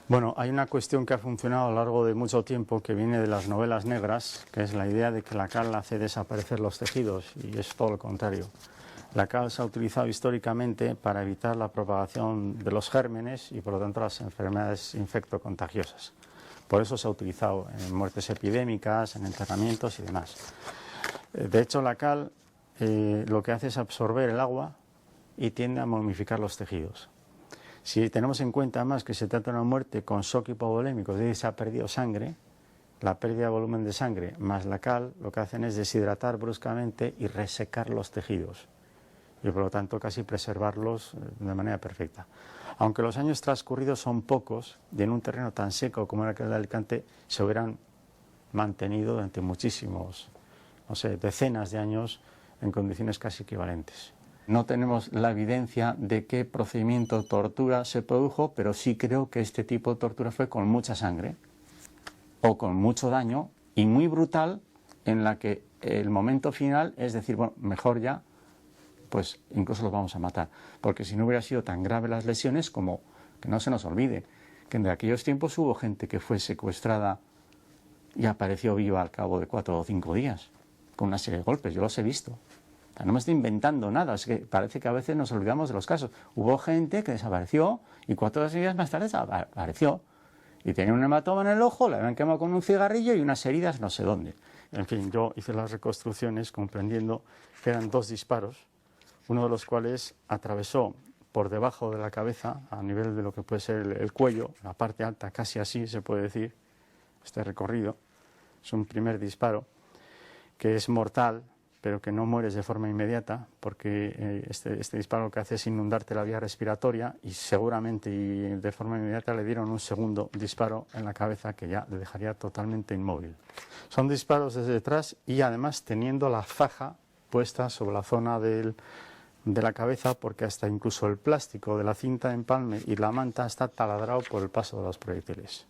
Bueno, hay una cuestión que ha funcionado a lo largo de mucho tiempo que viene de las novelas negras, que es la idea de que la cal hace desaparecer los tejidos, y es todo lo contrario. La cal se ha utilizado históricamente para evitar la propagación de los gérmenes y por lo tanto las enfermedades infectocontagiosas. Por eso se ha utilizado en muertes epidémicas, en enterramientos y demás. De hecho, la cal lo que hace es absorber el agua y tiende a momificar los tejidos. Si tenemos en cuenta además que se trata de una muerte con shock hipovolémico, es decir, se ha perdido sangre, la pérdida de volumen de sangre más la cal lo que hacen es deshidratar bruscamente y resecar los tejidos y por lo tanto casi preservarlos de manera perfecta. Aunque los años transcurridos son pocos, y en un terreno tan seco como era aquel de Alicante se hubieran mantenido durante muchísimos, no sé, decenas de años en condiciones casi equivalentes. No tenemos la evidencia de qué procedimiento de tortura se produjo, pero sí creo que este tipo de tortura fue con mucha sangre o con mucho daño y muy brutal, en la que el momento final es decir, bueno, mejor ya, pues incluso los vamos a matar, porque si no hubiera sido tan grave las lesiones, como que no se nos olvide que en aquellos tiempos hubo gente que fue secuestrada y apareció viva al cabo de 4 o 5 días con una serie de golpes. Yo los he visto. O sea, no me estoy inventando nada, es que parece que a veces nos olvidamos de los casos. Hubo gente que desapareció y 4 días más tarde desapareció y tenía un hematoma en el ojo, la habían quemado con un cigarrillo y unas heridas no sé dónde. En fin, yo hice las reconstrucciones comprendiendo que eran 2 disparos, uno de los cuales atravesó por debajo de la cabeza, a nivel de lo que puede ser el cuello, la parte alta, casi así se puede decir, este recorrido. Es un primer disparo que es mortal, pero que no mueres de forma inmediata, porque este disparo lo que hace es inundarte la vía respiratoria y seguramente y de forma inmediata le dieron un segundo disparo en la cabeza que ya le dejaría totalmente inmóvil. Son disparos desde detrás y además teniendo la faja puesta sobre la zona de la cabeza, porque hasta incluso el plástico de la cinta de empalme y la manta está taladrado por el paso de los proyectiles.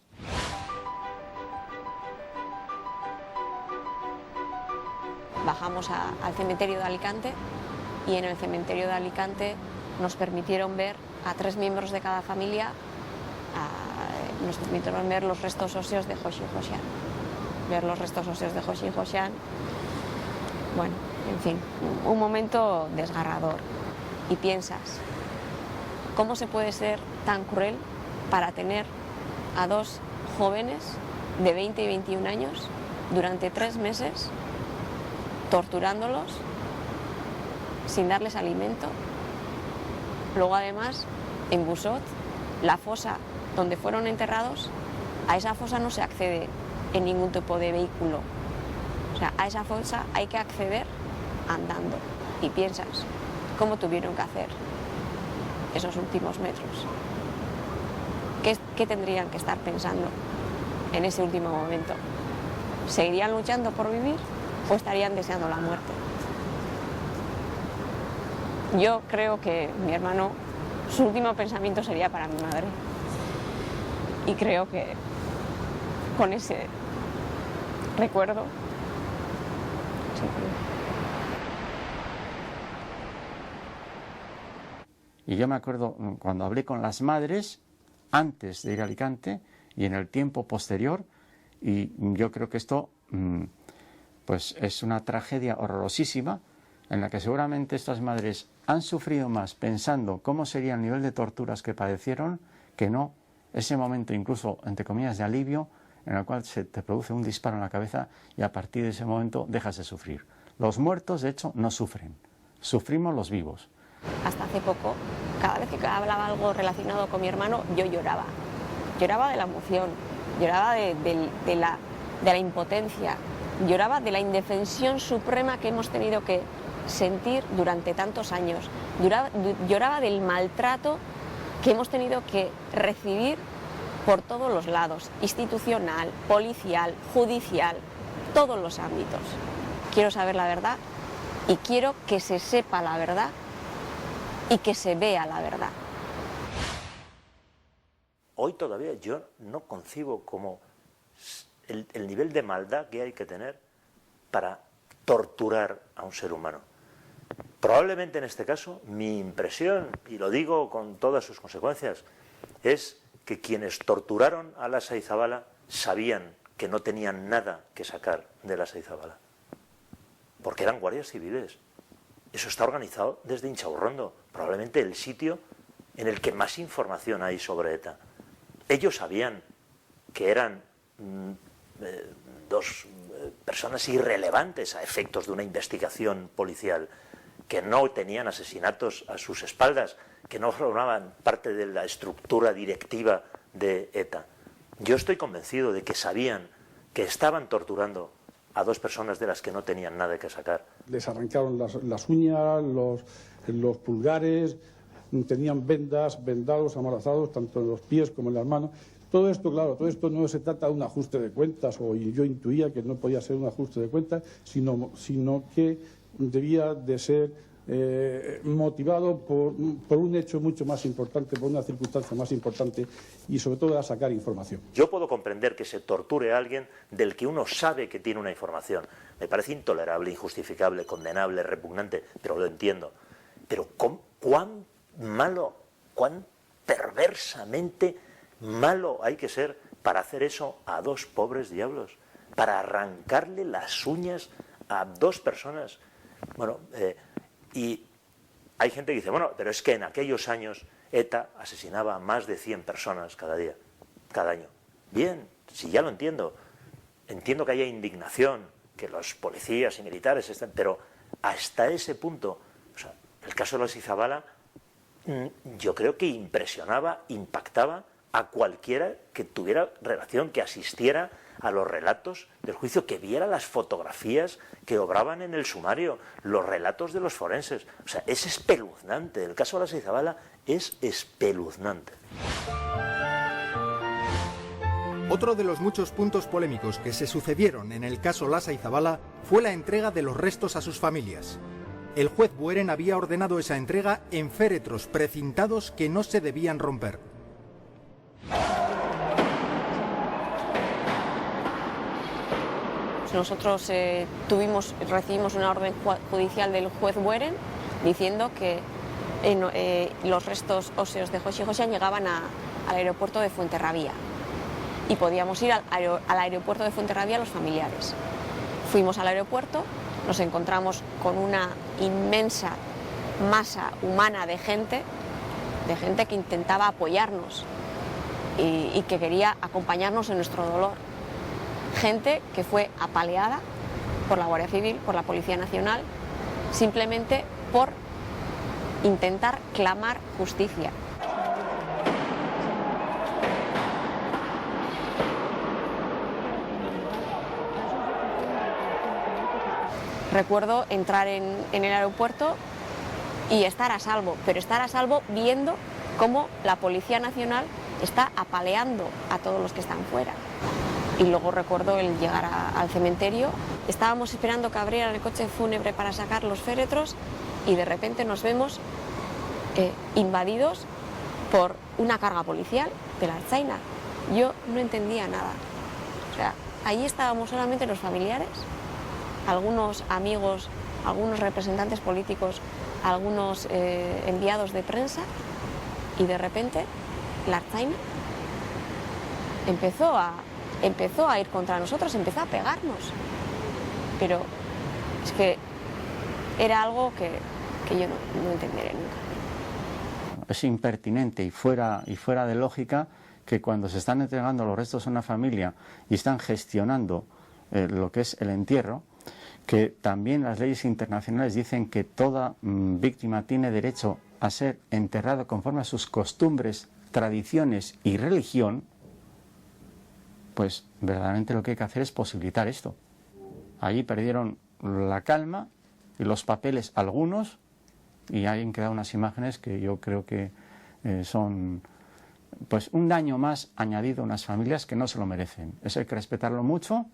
Bajamos al cementerio de Alicante y en el cementerio de Alicante nos permitieron ver a 3 miembros de cada familia, nos permitieron ver los restos óseos de Joshi Josian. Ver los restos óseos de Joshi Josian, bueno, en fin, un momento desgarrador. Y piensas, ¿cómo se puede ser tan cruel para tener a 2 jóvenes de 20 y 21 años durante 3 meses torturándolos sin darles alimento? Luego además en Busot, la fosa donde fueron enterrados, a esa fosa no se accede en ningún tipo de vehículo. O sea, a esa fosa hay que acceder andando. Y piensas, ¿cómo tuvieron que hacer esos últimos metros? ¿Qué tendrían que estar pensando en ese último momento? ¿Seguirían luchando por vivir o estarían deseando la muerte? Yo creo que mi hermano, su último pensamiento sería para mi madre. Y creo que con ese recuerdo Y yo me acuerdo cuando hablé con las madres antes de ir a Alicante y en el tiempo posterior, y yo creo que esto pues es una tragedia horrorosísima en la que seguramente estas madres han sufrido más pensando cómo sería el nivel de torturas que padecieron que no ese momento incluso entre comillas de alivio en el cual se te produce un disparo en la cabeza y a partir de ese momento dejas de sufrir. Los muertos de hecho no sufren, sufrimos los vivos. Hasta hace poco, cada vez que hablaba algo relacionado con mi hermano, yo lloraba. lloraba de la emoción, lloraba de la impotencia, lloraba de la indefensión suprema que hemos tenido que sentir durante tantos años, lloraba del maltrato que hemos tenido que recibir por todos los lados, institucional, policial, judicial, todos los ámbitos. Quiero saber la verdad y quiero que se sepa la verdad y que se vea la verdad. Hoy todavía yo no concibo como el nivel de maldad que hay que tener para torturar a un ser humano. Probablemente en este caso mi impresión, y lo digo con todas sus consecuencias, es que quienes torturaron a Lasa y Zabala sabían que no tenían nada que sacar de Lasa y Zabala, porque eran guardias civiles. Eso está organizado desde Inchaurrondo, probablemente el sitio en el que más información hay sobre ETA. Ellos sabían que eran dos personas irrelevantes a efectos de una investigación policial, que no tenían asesinatos a sus espaldas, que no formaban parte de la estructura directiva de ETA. Yo estoy convencido de que sabían que estaban torturando a dos personas de las que no tenían nada que sacar. Les arrancaron las uñas, los pulgares, tenían vendados, amordazados, tanto en los pies como en las manos. Todo esto, claro, todo esto no se trata de un ajuste de cuentas, o yo intuía que no podía ser un ajuste de cuentas, sino que debía de ser motivado por un hecho mucho más importante, por una circunstancia más importante y sobre todo a sacar información. Yo puedo comprender que se torture a alguien del que uno sabe que tiene una información. Me parece intolerable, injustificable, condenable, repugnante, pero lo entiendo. Pero cuán malo, cuán perversamente malo hay que ser para hacer eso a dos pobres diablos, para arrancarle las uñas a dos personas. Bueno, y hay gente que dice, bueno, pero es que en aquellos años ETA asesinaba a más de 100 personas cada día, cada año. Bien, sí, ya lo entiendo. Entiendo que haya indignación, que los policías y militares estén, pero hasta ese punto, o sea, el caso de Lasa y Zabala, yo creo que impresionaba, impactaba a cualquiera que tuviera relación, que asistiera a los relatos del juicio, que viera las fotografías que obraban en el sumario, los relatos de los forenses. O sea, es espeluznante. El caso de Lasa y Zabala es espeluznante. Otro de los muchos puntos polémicos que se sucedieron en el caso Lasa y Zabala fue la entrega de los restos a sus familias. El juez Bueren había ordenado esa entrega en féretros precintados que no se debían romper. Nosotros recibimos una orden judicial del juez Bueren diciendo que los restos óseos de Joxe y Josean llegaban al aeropuerto de Fuenterrabía y podíamos ir al aeropuerto de Fuenterrabía los familiares. Fuimos al aeropuerto, nos encontramos con una inmensa masa humana de gente que intentaba apoyarnos y que quería acompañarnos en nuestro dolor. Gente que fue apaleada por la Guardia Civil, por la Policía Nacional, simplemente por intentar clamar justicia. Recuerdo entrar en el aeropuerto y estar a salvo, pero estar a salvo viendo cómo la Policía Nacional está apaleando a todos los que están fuera. Y luego recuerdo el llegar al cementerio. Estábamos esperando que abrieran el coche fúnebre para sacar los féretros y de repente nos vemos invadidos por una carga policial de la Ertzaina. Yo no entendía nada. O sea, allí estábamos solamente los familiares, algunos amigos, algunos representantes políticos, algunos enviados de prensa, y de repente la Ertzaina empezó a ir contra nosotros, empezó a pegarnos. Pero es que era algo que yo no entenderé nunca. Es impertinente y fuera de lógica que cuando se están entregando los restos a una familia y están gestionando lo que es el entierro, que también las leyes internacionales dicen que toda víctima tiene derecho a ser enterrado conforme a sus costumbres, tradiciones y religión, pues verdaderamente lo que hay que hacer es posibilitar esto. Allí perdieron la calma y los papeles algunos, y ahí han quedado unas imágenes que yo creo que son pues un daño más añadido a unas familias que no se lo merecen. Eso hay que respetarlo mucho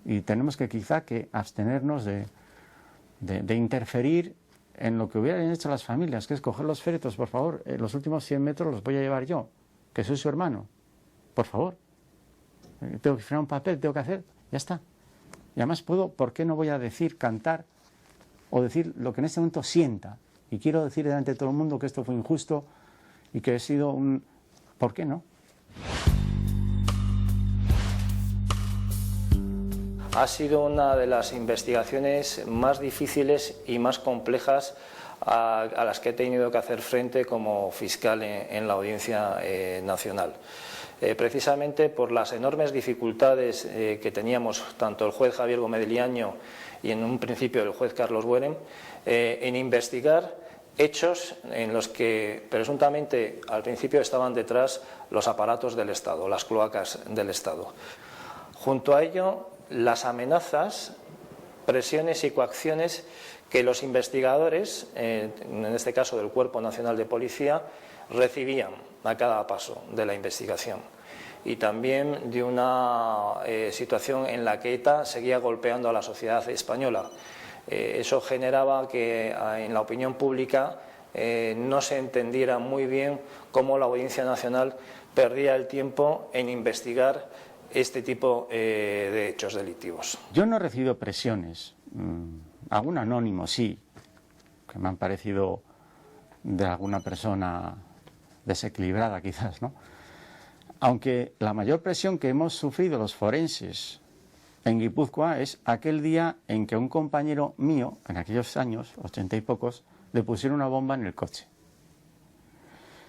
y tenemos que quizá que abstenernos de interferir en lo que hubieran hecho las familias, que es coger los féretros, por favor, los últimos 100 metros los voy a llevar yo, que soy su hermano, por favor. Tengo que firmar un papel, tengo que hacer, ya está. Y además puedo, ¿por qué no voy a decir, cantar o decir lo que en este momento sienta? Y quiero decir delante de todo el mundo que esto fue injusto y que he sido un... ¿Por qué no? Ha sido una de las investigaciones más difíciles y más complejas a las que he tenido que hacer frente como fiscal en la Audiencia Nacional. Precisamente por las enormes dificultades que teníamos tanto el juez Javier Gómez de Liaño y en un principio el juez Carlos Bueren en investigar hechos en los que presuntamente al principio estaban detrás los aparatos del Estado, las cloacas del Estado. Junto a ello, las amenazas, presiones y coacciones que los investigadores, en este caso del Cuerpo Nacional de Policía, recibían a cada paso de la investigación. Y también de una situación en la que ETA seguía golpeando a la sociedad española. Eso generaba que en la opinión pública no se entendiera muy bien cómo la Audiencia Nacional perdía el tiempo en investigar este tipo de hechos delictivos. Yo no he recibido presiones, algún anónimo sí, que me han parecido de alguna persona desequilibrada quizás, ¿no? Aunque la mayor presión que hemos sufrido los forenses en Guipúzcoa es aquel día en que un compañero mío, en aquellos años, 80 y pocos, le pusieron una bomba en el coche.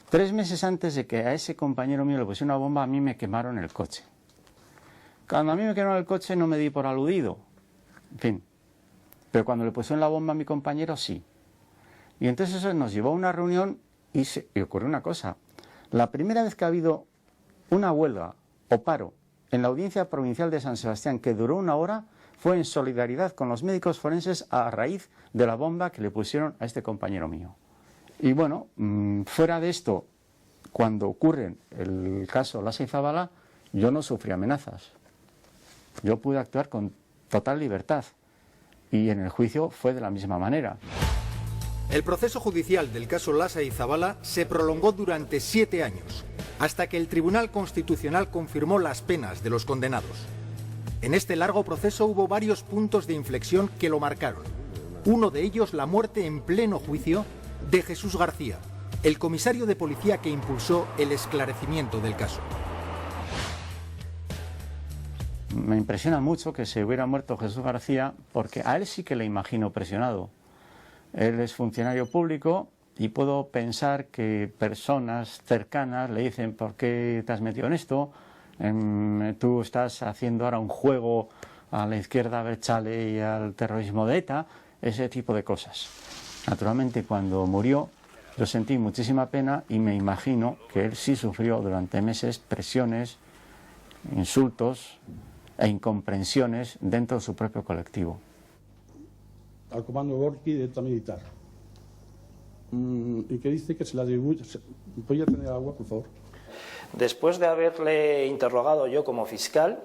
3 meses antes de que a ese compañero mío le pusieran una bomba, a mí me quemaron el coche. Cuando a mí me quemaron el coche no me di por aludido, en fin, pero cuando le pusieron la bomba a mi compañero sí. Y entonces eso nos llevó a una reunión y ocurrió una cosa. La primera vez que ha habido una huelga o paro en la Audiencia Provincial de San Sebastián que duró 1 hora fue en solidaridad con los médicos forenses a raíz de la bomba que le pusieron a este compañero mío. Y bueno, fuera de esto, cuando ocurre el caso Lasa y Zabala, yo no sufrí amenazas. Yo pude actuar con total libertad y en el juicio fue de la misma manera. El proceso judicial del caso Lasa y Zabala se prolongó durante 7 años, hasta que el Tribunal Constitucional confirmó las penas de los condenados. En este largo proceso hubo varios puntos de inflexión que lo marcaron. Uno de ellos, la muerte en pleno juicio de Jesús García, el comisario de policía que impulsó el esclarecimiento del caso. Me impresiona mucho que se hubiera muerto Jesús García, porque a él sí que le imagino presionado. Él es funcionario público y puedo pensar que personas cercanas le dicen ¿por qué te has metido en esto? Tú estás haciendo ahora un juego a la izquierda Berchale y al terrorismo de ETA, ese tipo de cosas. Naturalmente cuando murió yo sentí muchísima pena y me imagino que él sí sufrió durante meses presiones, insultos e incomprensiones dentro de su propio colectivo. Al comando Gorki de ETA militar. Y que dice que se la atribuye. ¿Voy a tener agua, por favor? Después de haberle interrogado yo como fiscal,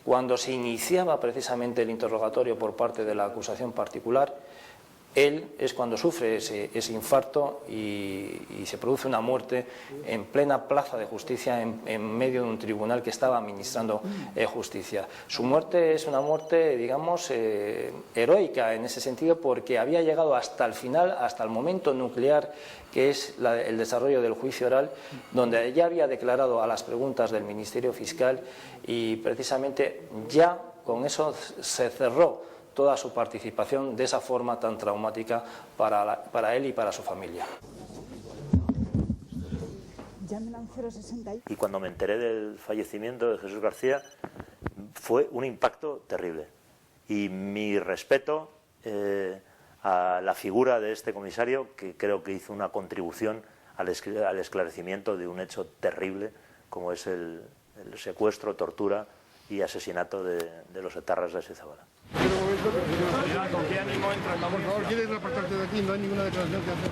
cuando se iniciaba precisamente el interrogatorio por parte de la acusación particular, él es cuando sufre ese infarto y se produce una muerte en plena plaza de justicia, en medio de un tribunal que estaba administrando justicia. Su muerte es una muerte, digamos, heroica en ese sentido, porque había llegado hasta el final, hasta el momento nuclear, que es el desarrollo del juicio oral, donde ya había declarado a las preguntas del Ministerio Fiscal y precisamente ya con eso se cerró toda su participación de esa forma tan traumática para él y para su familia. Y cuando me enteré del fallecimiento de Jesús García, fue un impacto terrible. Y mi respeto a la figura de este comisario, que creo que hizo una contribución al esclarecimiento de un hecho terrible, como es el secuestro, tortura y asesinato de los etarras de Lasa y Zabala. ¿Con qué ánimo entran? Por favor, ¿quieres apartarte de aquí? No hay ninguna declaración que hacer.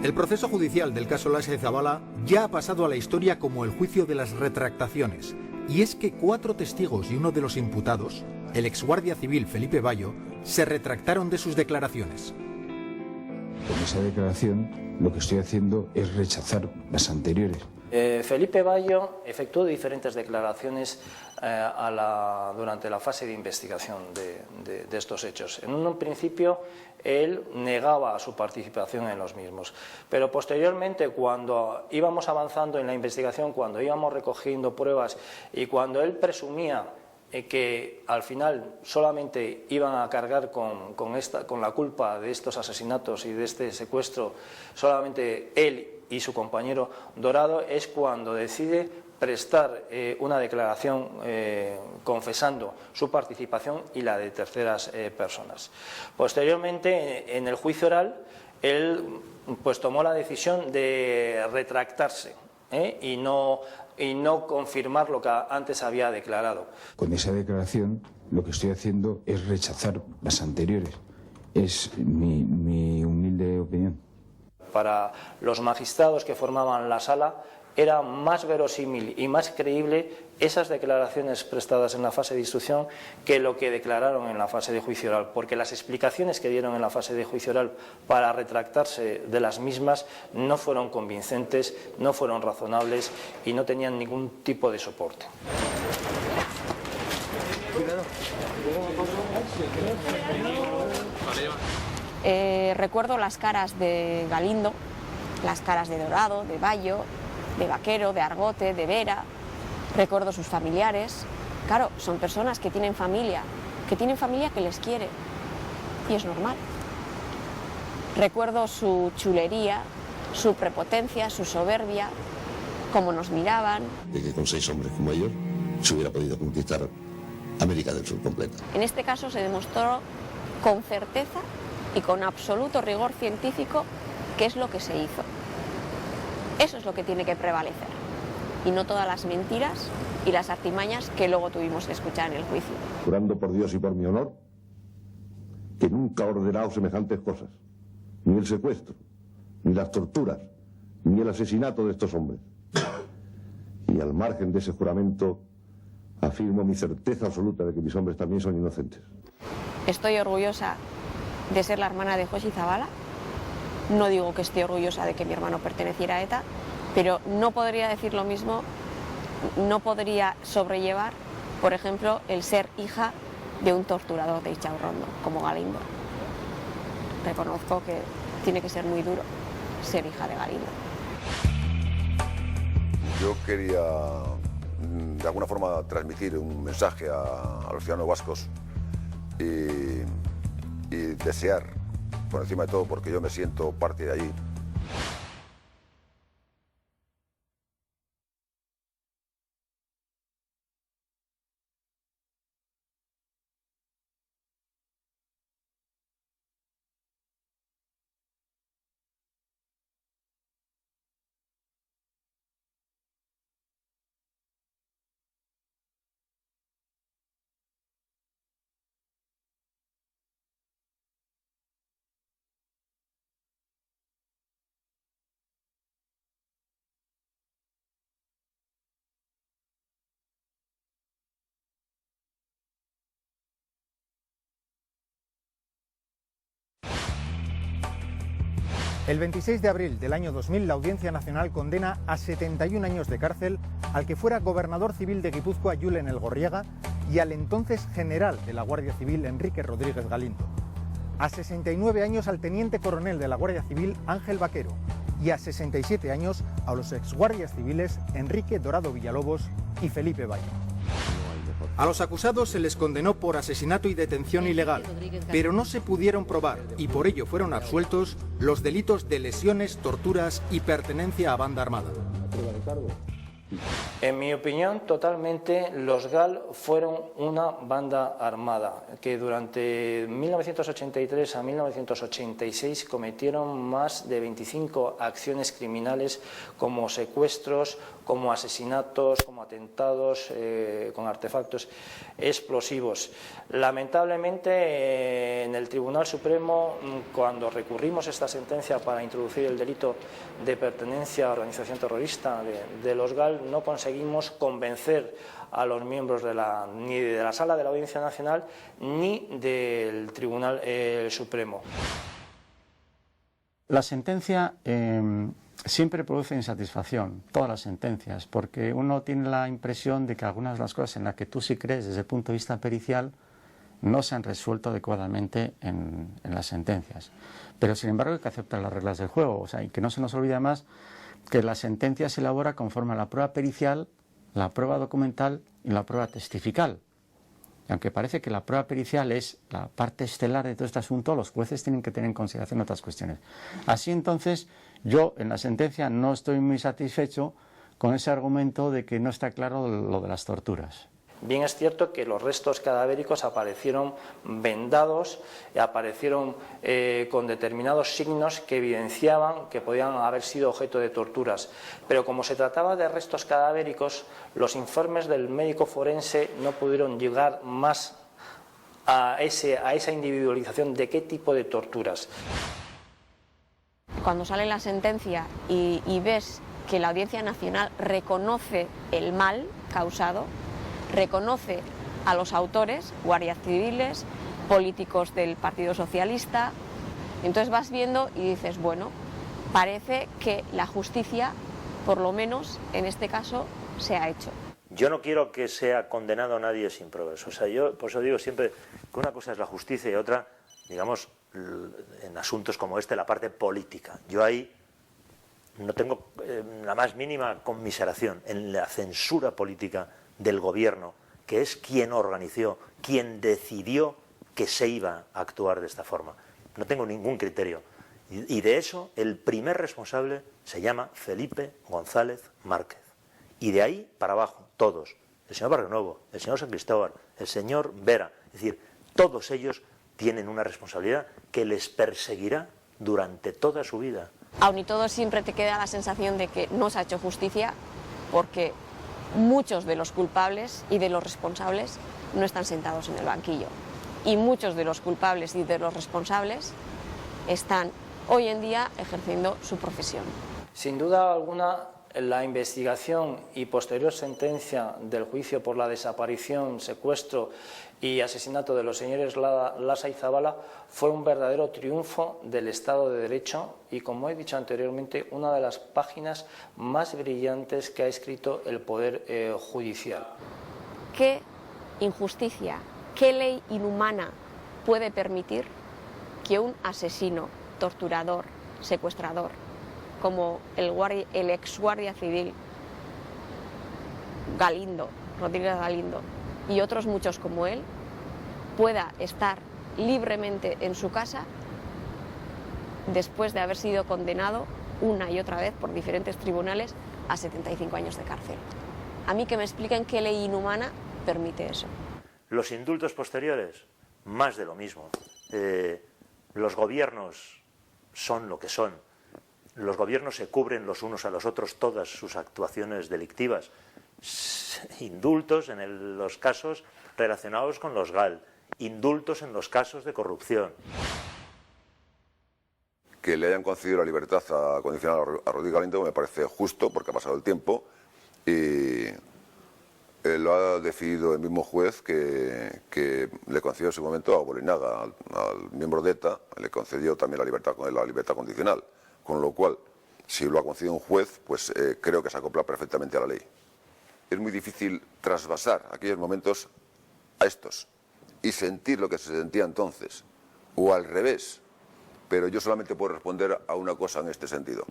El proceso judicial del caso Lasa y Zabala ya ha pasado a la historia como el juicio de las retractaciones. Y es que 4 testigos y uno de los imputados, el exguardia civil Felipe Bayo, se retractaron de sus declaraciones. Con esa declaración lo que estoy haciendo es rechazar las anteriores. Felipe Bayo efectuó diferentes declaraciones durante la fase de investigación de estos hechos. En un principio él negaba su participación en los mismos, pero posteriormente, cuando íbamos avanzando en la investigación, cuando íbamos recogiendo pruebas y cuando él presumía que al final solamente iban a cargar con la culpa de estos asesinatos y de este secuestro solamente él y su compañero Dorado, es cuando decide prestar una declaración confesando su participación y la de terceras personas. Posteriormente, en el juicio oral, él pues tomó la decisión de retractarse y no confirmar lo que antes había declarado. Con esa declaración lo que estoy haciendo es rechazar las anteriores. Es mi humilde opinión. Para los magistrados que formaban la sala era más verosímil y más creíble esas declaraciones prestadas en la fase de instrucción que lo que declararon en la fase de juicio oral, porque las explicaciones que dieron en la fase de juicio oral para retractarse de las mismas no fueron convincentes, no fueron razonables y no tenían ningún tipo de soporte. Recuerdo las caras de Galindo, las caras de Dorado, de Bayo, de Vaquero, de Argote, de Vera. Recuerdo sus familiares. Claro, son personas que tienen familia que les quiere, y es normal. Recuerdo su chulería, su prepotencia, su soberbia, cómo nos miraban. De que con 6 hombres como ellos se hubiera podido conquistar América del Sur completa. En este caso se demostró con certeza y con absoluto rigor científico qué es lo que se hizo. Eso es lo que tiene que prevalecer, y no todas las mentiras y las artimañas que luego tuvimos que escuchar en el juicio. Jurando por Dios y por mi honor que nunca he ordenado semejantes cosas, ni el secuestro, ni las torturas, ni el asesinato de estos hombres. Y al margen de ese juramento afirmo mi certeza absoluta de que mis hombres también son inocentes. Estoy orgullosa de ser la hermana de José Zabala. No digo que esté orgullosa de que mi hermano perteneciera a ETA, pero no podría decir lo mismo, no podría sobrellevar, por ejemplo, el ser hija de un torturador de Ichaurrondo, como Galindo. Reconozco que tiene que ser muy duro ser hija de Galindo. Yo quería, de alguna forma, transmitir un mensaje a los ciudadanos vascos y desear, por encima de todo, porque yo me siento parte de allí, El 26 de abril del año 2000, la Audiencia Nacional condena a 71 años de cárcel al que fuera gobernador civil de Guipúzcoa, Julen Elgorriaga, y al entonces general de la Guardia Civil, Enrique Rodríguez Galindo. A 69 años al teniente coronel de la Guardia Civil, Ángel Vaquero, y a 67 años a los exguardias civiles Enrique Dorado Villalobos y Felipe Bayo. A los acusados se les condenó por asesinato y detención ilegal, pero no se pudieron probar y por ello fueron absueltos los delitos de lesiones, torturas y pertenencia a banda armada. En mi opinión, totalmente, los GAL fueron una banda armada que durante 1983 a 1986 cometieron más de 25 acciones criminales como secuestros, como asesinatos, como atentados con artefactos explosivos. Lamentablemente, en el Tribunal Supremo, cuando recurrimos esta sentencia para introducir el delito de pertenencia a organización terrorista de los GAL, no conseguimos convencer a los miembros ni de la Sala de la Audiencia Nacional ni del Tribunal Supremo. La sentencia siempre produce insatisfacción, todas las sentencias, porque uno tiene la impresión de que algunas de las cosas en las que tú sí crees desde el punto de vista pericial no se han resuelto adecuadamente en las sentencias. Pero sin embargo hay que aceptar las reglas del juego, o sea, y que no se nos olvide más que la sentencia se elabora conforme a la prueba pericial, la prueba documental y la prueba testifical. Y aunque parece que la prueba pericial es la parte estelar de todo este asunto, los jueces tienen que tener en consideración otras cuestiones. Así entonces, yo en la sentencia no estoy muy satisfecho con ese argumento de que no está claro lo de las torturas. Bien es cierto que los restos cadavéricos aparecieron vendados, aparecieron con determinados signos que evidenciaban que podían haber sido objeto de torturas. Pero como se trataba de restos cadavéricos, los informes del médico forense no pudieron llegar más a esa individualización de qué tipo de torturas. Cuando sale la sentencia y ves que la Audiencia Nacional reconoce el mal causado, reconoce a los autores, guardias civiles, políticos del Partido Socialista, entonces vas viendo y dices, bueno, parece que la justicia, por lo menos en este caso, se ha hecho. Yo no quiero que sea condenado a nadie sin pruebas. O sea, yo por eso digo siempre que una cosa es la justicia y otra, digamos, en asuntos como este, la parte política. Yo ahí no tengo la más mínima conmiseración en la censura política del gobierno, que es quien organizó, quien decidió que se iba a actuar de esta forma. No tengo ningún criterio. Y de eso, el primer responsable se llama Felipe González Márquez. Y de ahí para abajo, todos. El señor Barrionuevo, el señor San Cristóbal, el señor Vera. Es decir, todos ellos tienen una responsabilidad que les perseguirá durante toda su vida. Aun y todo, siempre te queda la sensación de que no se ha hecho justicia porque muchos de los culpables y de los responsables no están sentados en el banquillo. Y muchos de los culpables y de los responsables están hoy en día ejerciendo su profesión. Sin duda alguna, la investigación y posterior sentencia del juicio por la desaparición, secuestro y asesinato de los señores Lasa y Zabala fue un verdadero triunfo del Estado de Derecho y, como he dicho anteriormente, una de las páginas más brillantes que ha escrito el Poder Judicial. ¿Qué injusticia, qué ley inhumana puede permitir que un asesino, torturador, secuestrador, como el ex guardia civil Rodríguez Galindo, y otros muchos como él, pueda estar libremente en su casa después de haber sido condenado una y otra vez por diferentes tribunales a 75 años de cárcel? A mí que me expliquen qué ley inhumana permite eso. Los indultos posteriores, más de lo mismo. Los gobiernos son lo que son. Los gobiernos se cubren los unos a los otros todas sus actuaciones delictivas. Indultos en los casos relacionados con los GAL, indultos en los casos de corrupción. Que le hayan concedido la libertad condicional a Rodríguez Galindo me parece justo porque ha pasado el tiempo y lo ha decidido el mismo juez que le concedió en su momento a Bolinaga, al miembro de ETA, le concedió también la libertad condicional, con lo cual, si lo ha concedido un juez, pues creo que se acopla perfectamente a la ley. Es muy difícil trasvasar aquellos momentos a estos y sentir lo que se sentía entonces, o al revés, pero yo solamente puedo responder a una cosa en este sentido.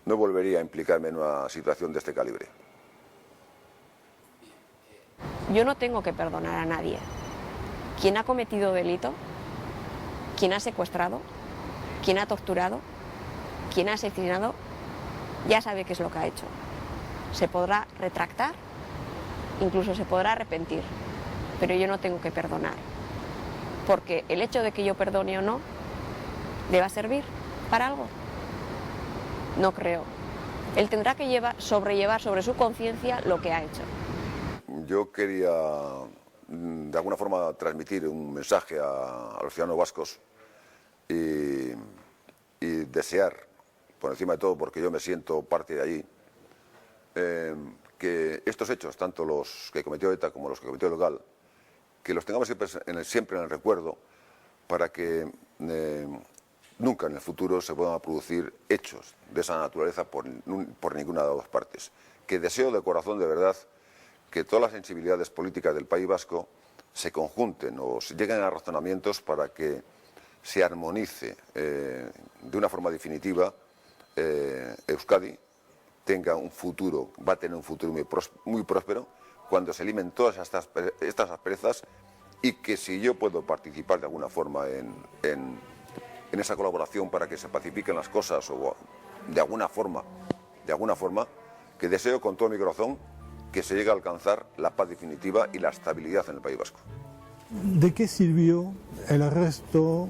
No volvería a implicarme en una situación de este calibre. Yo no tengo que perdonar a nadie. Quien ha cometido delito, quien ha secuestrado, quien ha torturado, quien ha asesinado, ya sabe qué es lo que ha hecho. se podrá retractar, incluso se podrá arrepentir, pero yo no tengo que perdonar, porque el hecho de que yo perdone o no, ¿le va a servir para algo? No creo. Él tendrá que sobrellevar sobre su conciencia lo que ha hecho. Yo quería, de alguna forma, transmitir un mensaje a los ciudadanos vascos y desear, por encima de todo, porque yo me siento parte de allí, que estos hechos, tanto los que cometió ETA como los que cometió el GAL, que los tengamos siempre en el recuerdo para que nunca en el futuro se puedan producir hechos de esa naturaleza por ninguna de las dos partes. Que deseo de corazón, de verdad, que todas las sensibilidades políticas del País Vasco se conjunten o se lleguen a razonamientos para que se armonice de una forma definitiva Euskadi tenga un futuro, va a tener un futuro muy próspero cuando se eliminen todas estas asperezas, y que si yo puedo participar de alguna forma en esa colaboración para que se pacifiquen las cosas o de alguna forma, que deseo con todo mi corazón que se llegue a alcanzar la paz definitiva y la estabilidad en el País Vasco. ¿De qué sirvió el arresto,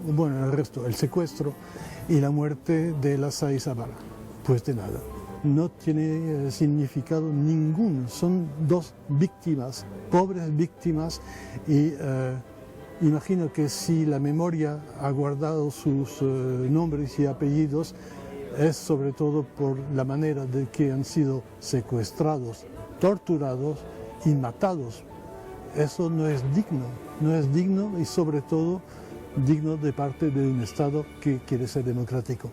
el secuestro y la muerte de Lasa y Zabala? Pues de nada. No tiene significado ninguno. Son dos víctimas, pobres víctimas, y imagino que si la memoria ha guardado sus nombres y apellidos, es sobre todo por la manera de que han sido secuestrados, torturados y matados. Eso no es digno y sobre todo digno de parte de un Estado que quiere ser democrático.